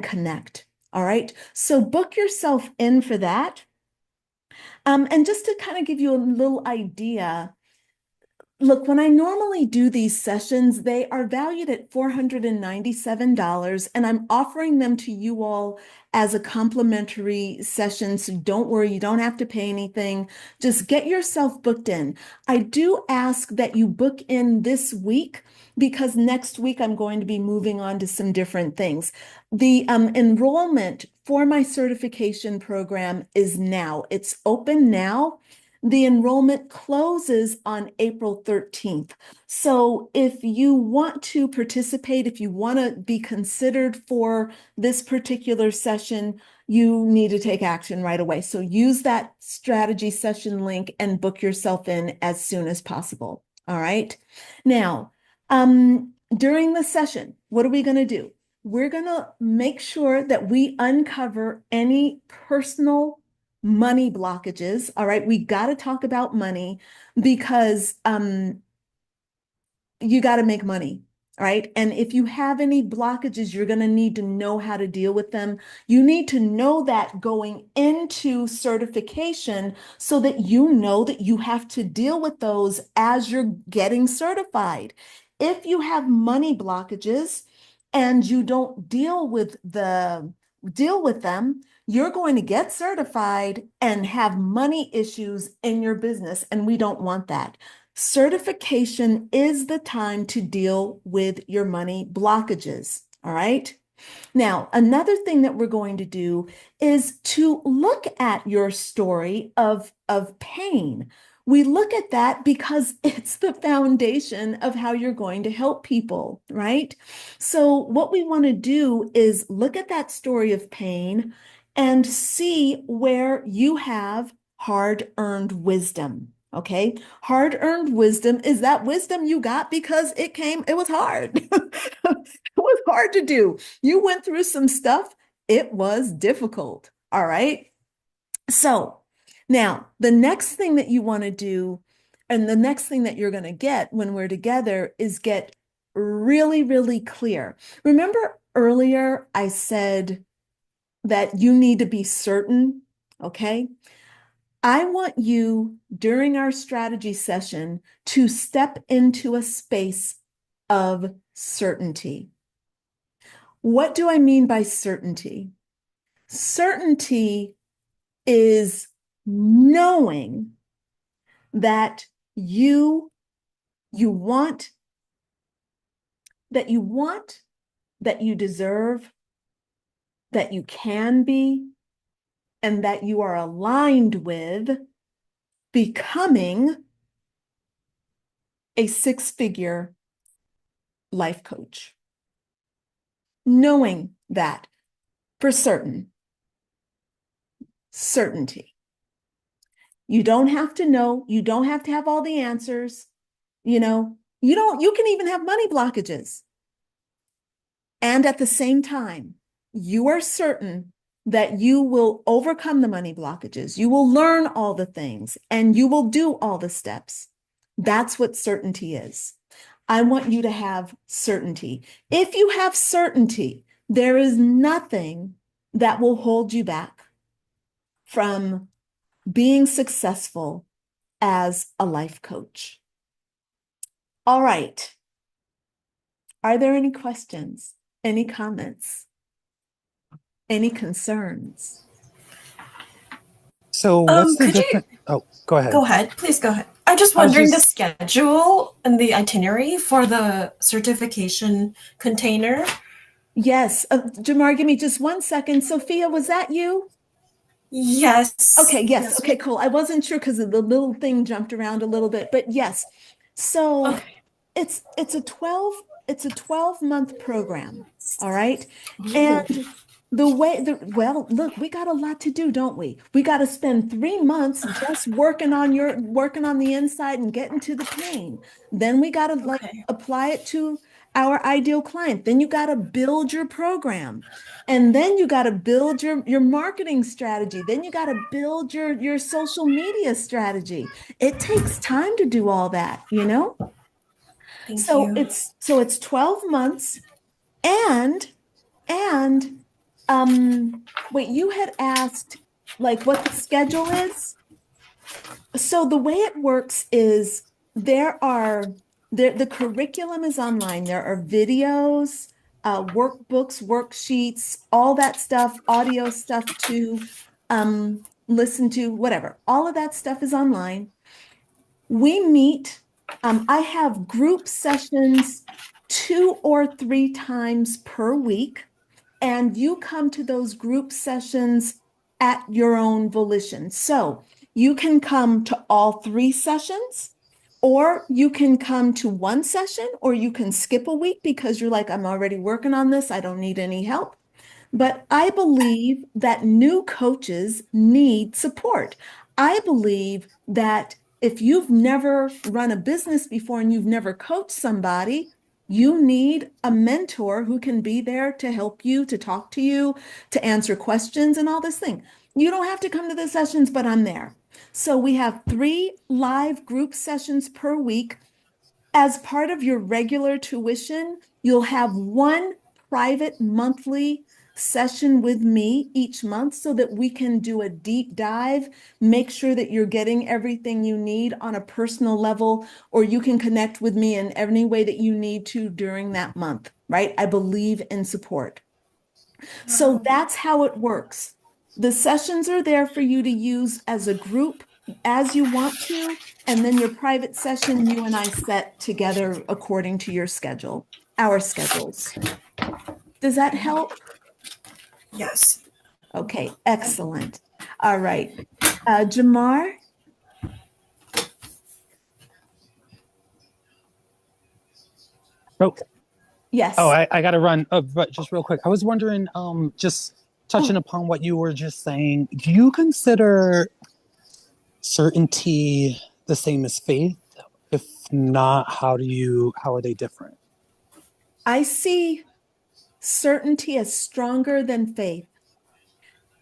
connect. All right. So book yourself in for that. And just to kind of give you a little idea, look, when I normally do these sessions, they are valued at $497, and I'm offering them to you all as a complimentary session. So don't worry, you don't have to pay anything. Just get yourself booked in. I do ask that you book in this week because next week I'm going to be moving on to some different things. The enrollment for my certification program is now. It's open now. The enrollment closes on April 13th. So if you want to participate, if you want to be considered for this particular session, you need to take action right away. So use that strategy session link and book yourself in as soon as possible. All right. Now, during the session, what are we going to do? We're going to make sure that we uncover any personal money blockages. All right. We got to talk about money because you got to make money. All right. And if you have any blockages, you're going to need to know how to deal with them. You need to know that going into certification so that you know that you have to deal with those as you're getting certified. If you have money blockages and you don't deal with them, you're going to get certified and have money issues in your business, and we don't want that. Certification is the time to deal with your money blockages. All right. Now, another thing that we're going to do is to look at your story of pain. We look at that because it's the foundation of how you're going to help people, right? So what we want to do is look at that story of pain and see where you have hard-earned wisdom. Okay. Hard-earned wisdom is that wisdom you got because it was hard. It was hard to do. You went through some stuff. It was difficult. All right. So now the next thing that you want to do, and the next thing that you're going to get when we're together is get really, really clear. Remember earlier I said that you need to be certain. Okay. I want you during our strategy session to step into a space of certainty. What do I mean by certainty? Certainty is knowing that you want, that you deserve, that you can be, and that you are aligned with becoming a six-figure life coach. Knowing that for certain. Certainty. You don't have to know. You don't have to have all the answers. You can even have money blockages. And at the same time, you are certain that you will overcome the money blockages. You will learn all the things and you will do all the steps. That's what certainty is. I want you to have certainty. If you have certainty, there is nothing that will hold you back from being successful as a life coach. All right. Are there any questions, any comments, any concerns? So what's the difference? Oh, go ahead. Go ahead. Please go ahead. I'm just wondering the schedule and the itinerary for the certification container. Yes. Jamar, give me just 1 second. Sophia, was that you? Yes. Okay, yes. Okay, cool. I wasn't sure because the little thing jumped around a little bit, but yes. So Okay. it's a 12-month program. All right. And well, look, we got a lot to do, don't we? We got to spend 3 months just working on the inside and getting to the pain. Then we got to apply it to our ideal client. Then you got to build your program. And then you got to build your marketing strategy. Then you got to build your social media strategy. It takes time to do all that, Thank you. It's 12 months and wait, you had asked like what the schedule is. So the way it works is the curriculum is online. There are videos, workbooks, worksheets, all that stuff, audio stuff to listen to, whatever. All of that stuff is online. We meet. I have group sessions 2 or 3 times per week, and you come to those group sessions at your own volition. So You can come to all 3 sessions, or you can come to 1 session, or you can skip a week because you're like, I'm already working on this. I don't need any help. But I believe that new coaches need support. I believe that if you've never run a business before and you've never coached somebody, you need a mentor who can be there to help you, to talk to you, to answer questions and all this thing. You don't have to come to the sessions, but I'm there. So we have 3 live group sessions per week. As part of your regular tuition, you'll have 1 private monthly session with me each month so that we can do a deep dive, make sure that you're getting everything you need on a personal level, or you can connect with me in any way that you need to during that month, right? I believe in support. So that's how it works. The sessions are there for you to use as a group as you want to, and then your private session, you and I set together according to your schedule, our schedules. Does that help? Yes. Okay, excellent. All right. Jamar? Oh, Yes. oh, I got to run. But just real quick, I was wondering, just touching upon what you were just saying, do you consider certainty the same as faith? If not, how are they different? I see certainty as stronger than faith.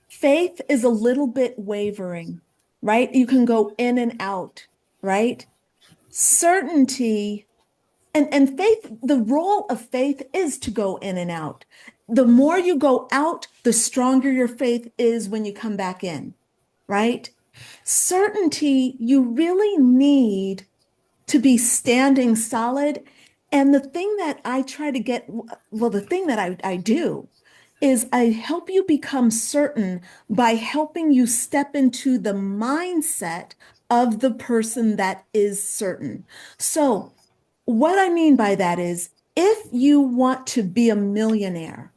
Faith is a little bit wavering, right? You can go in and out, right? Certainty and faith, the role of faith is to go in and out. The more you go out, the stronger your faith is when you come back in, right? Certainty, you really need to be standing solid. And the thing that I try to get, well, the thing that I do is I help you become certain by helping you step into the mindset of the person that is certain. So, what I mean by that is if you want to be a millionaire,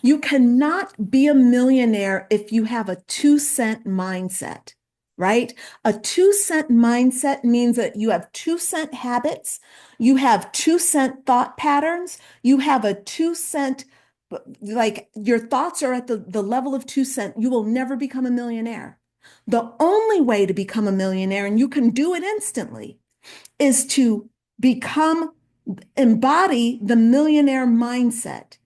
you cannot be a millionaire if you have a 2-cent mindset, right? A 2-cent mindset means that you have 2-cent habits, you have 2-cent thought patterns, you have a 2-cent, like your thoughts are at the level of 2 cent. You will never become a millionaire. The only way to become a millionaire, and you can do it instantly, is to embody the millionaire mindset,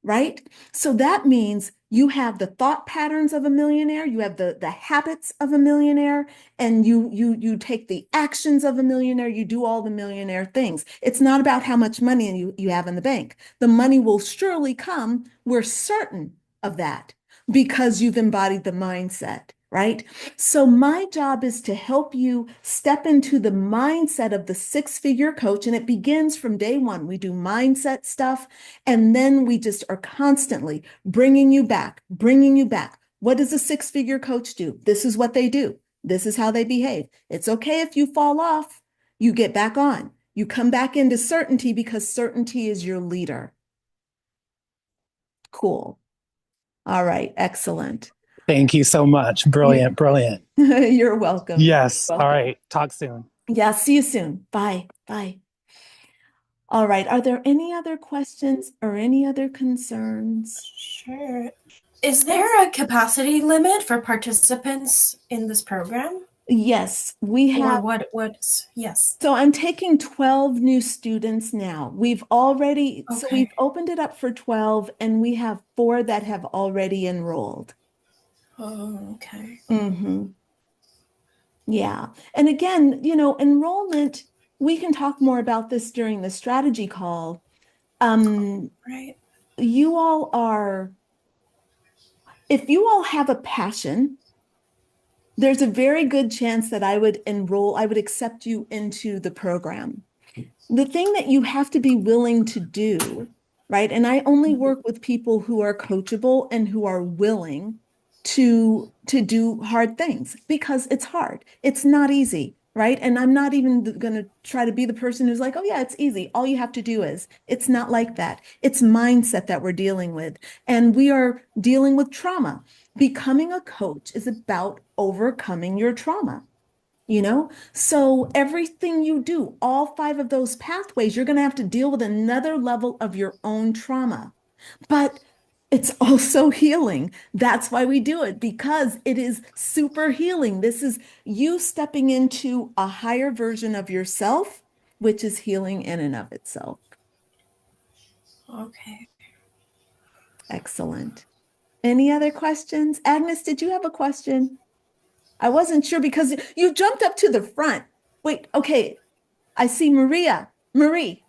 right? So that means you have the thought patterns of a millionaire, you have the habits of a millionaire, and you take the actions of a millionaire, you do all the millionaire things. It's not about how much money you have in the bank. The money will surely come. We're certain of that because you've embodied the mindset, right? So my job is to help you step into the mindset of the 6-figure coach, and it begins from day 1. We do mindset stuff, and then we just are constantly bringing you back, bringing you back. What does a 6-figure coach do? This is what they do. This is how they behave. It's okay if you fall off. You get back on. You come back into certainty because certainty is your leader. Cool. All right. Excellent. Thank you so much. Brilliant, brilliant. You're welcome. Yes. You're welcome. All right. Talk soon. Yeah. See you soon. Bye. Bye. All right. Are there any other questions or any other concerns? Sure. Is there a capacity limit for participants in this program? Yes, we have. Or what's, yes. So I'm taking 12 new students now. We've already, Okay. so we've opened it up for 12 and we have 4 that have already enrolled. Oh, okay. Mm-hmm. Yeah. And again, enrollment, we can talk more about this during the strategy call. Right. You all are, if you all have a passion, there's a very good chance that I would accept you into the program. The thing that you have to be willing to do, right? And I only work with people who are coachable and who are willing to do hard things because it's hard. It's not easy. right? And I'm not even going to try to be the person who's like, oh yeah, it's easy. All you have to do is. It's not like that. It's mindset that we're dealing with. And we are dealing with trauma. Becoming a coach is about overcoming your trauma. So everything you do, all 5 of those pathways, you're going to have to deal with another level of your own trauma. But it's also healing. That's why we do it, because it is super healing. This is you stepping into a higher version of yourself, which is healing in and of itself. Okay. Excellent. Any other questions? Agnes, did you have a question? I wasn't sure because you jumped up to the front. Wait, okay. I see Maria. Marie.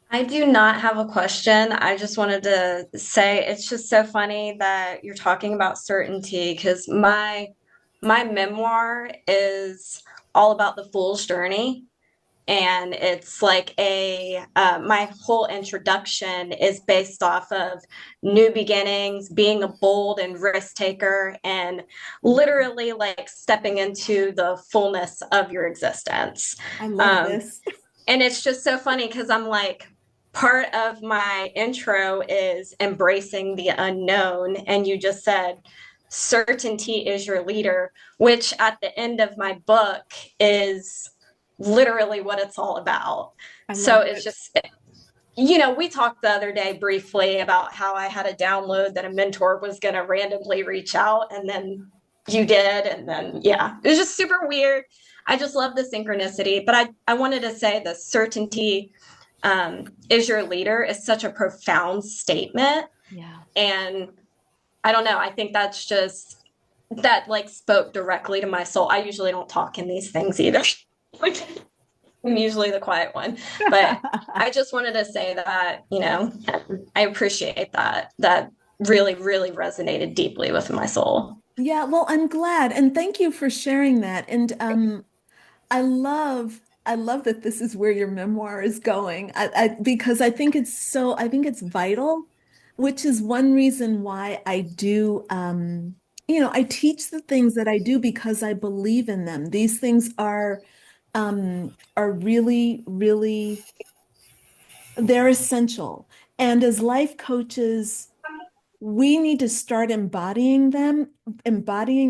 I do not have a question. I just wanted to say it's just so funny that you're talking about certainty because my memoir is all about the fool's journey. And it's like my whole introduction is based off of new beginnings, being a bold and risk taker, and literally like stepping into the fullness of your existence. I love this. And it's just so funny because I'm like, part of my intro is embracing the unknown. And you just said, certainty is your leader, which at the end of my book is literally what it's all about. So it's just, we talked the other day briefly about how I had a download that a mentor was going to randomly reach out, and then you did. And then, yeah, it was just super weird. I just love the synchronicity. But I wanted to say the certainty is your leader is such a profound statement. Yeah. And I don't know. I think that's just, that like spoke directly to my soul. I usually don't talk in these things either. I'm usually the quiet one, but I just wanted to say that, I appreciate that. That really, really resonated deeply with my soul. Yeah, well, I'm glad. And thank you for sharing that. And I love that this is where your memoir is going. Because I think it's vital, which is one reason why I do I teach the things that I do because I believe in them. These things are really, really, they're essential. And as life coaches, we need to start embodying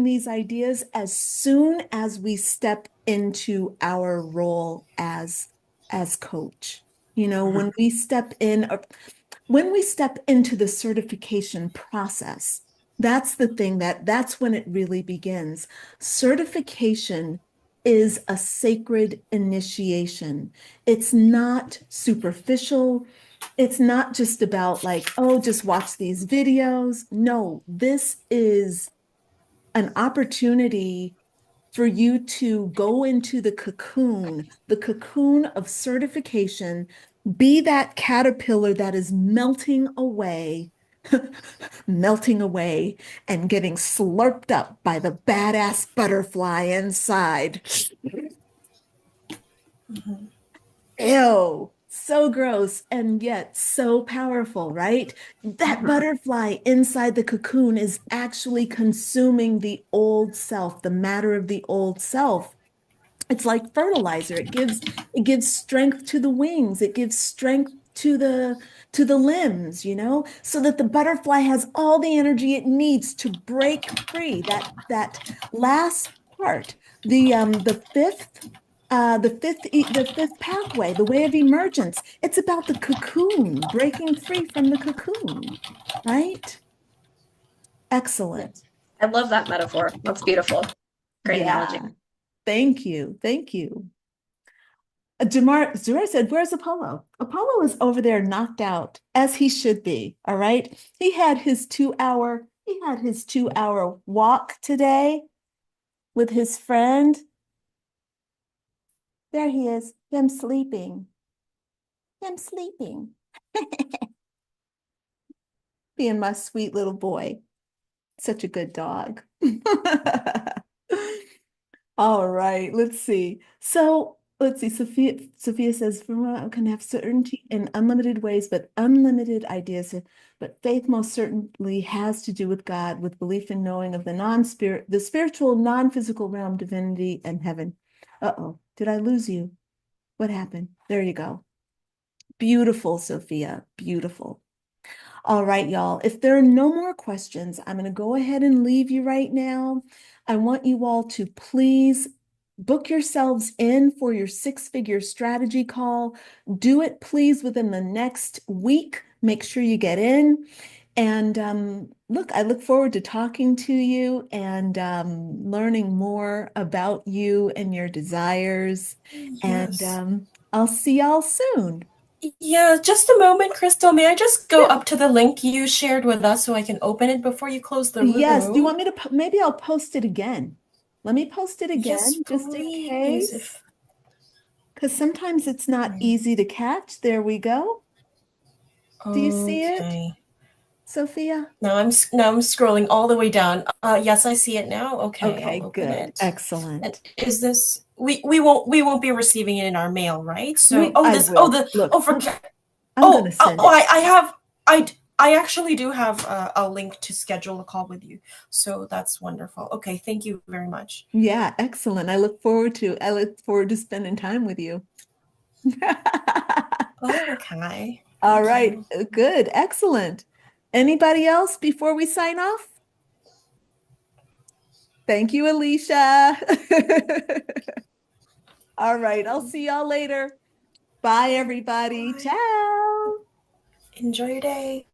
these ideas as soon as we step into our role as coach. When we step into the certification process, that's the thing that's when it really begins. Certification is a sacred initiation. It's not superficial. It's not just about like, oh, just watch these videos. No, this is an opportunity for you to go into the cocoon of certification, be that caterpillar that is melting away and getting slurped up by the badass butterfly inside. Mm-hmm. Ew, so gross and yet so powerful, right? That butterfly inside the cocoon is actually consuming the old self, the matter of the old self. It's like fertilizer. It gives strength to the wings. It gives strength to the limbs, so that the butterfly has all the energy it needs to break free. That last part, the fifth pathway, the way of emergence. It's about the cocoon, breaking free from the cocoon, right? Excellent. I love that metaphor. That's beautiful. Great analogy. Thank you. Thank you. Zura said, where's Apollo? Apollo is over there knocked out, as he should be. All right. He had his 2-hour walk today with his friend. There he is, him sleeping. Being my sweet little boy. Such a good dog. All right, let's see. So let's see. Sophia says, can have certainty in unlimited ways, but unlimited ideas. But faith most certainly has to do with God, with belief and knowing of the spiritual, non-physical realm, divinity, and heaven. Uh-oh, did I lose you? What happened? There you go. Beautiful, Sophia. Beautiful. All right, y'all. If there are no more questions, I'm going to go ahead and leave you right now. I want you all to please book yourselves in for your six-figure strategy call. Do it, please, within the next week. Make sure you get in. And look, I look forward to talking to you and learning more about you and your desires. Yes. And I'll see y'all soon. Yeah, just a moment, Crystal. May I just go Yeah. up to the link you shared with us so I can open it before you close the room? Yes. Do you want me to? Maybe I'll post it again. Let me post it again, Yes, just in please. case. Because sometimes it's not easy to catch. There we go. Do you see it, Okay. Sophia? Now I'm scrolling all the way down. Yes, I see it now. Okay, Okay, I'll open good. it. Excellent. And is this we won't be receiving it in our mail, right? So I will. Look, forget. I'm gonna send it. I have I actually do have a link to schedule a call with you. So that's wonderful. Okay, thank you very much. Yeah, excellent. I look forward to spending time with you. Okay. All Thank right. you. Good. Excellent. Anybody else before we sign off? Thank you, Alicia. All right. I'll see y'all later. Bye, everybody. Bye. Ciao. Enjoy your day.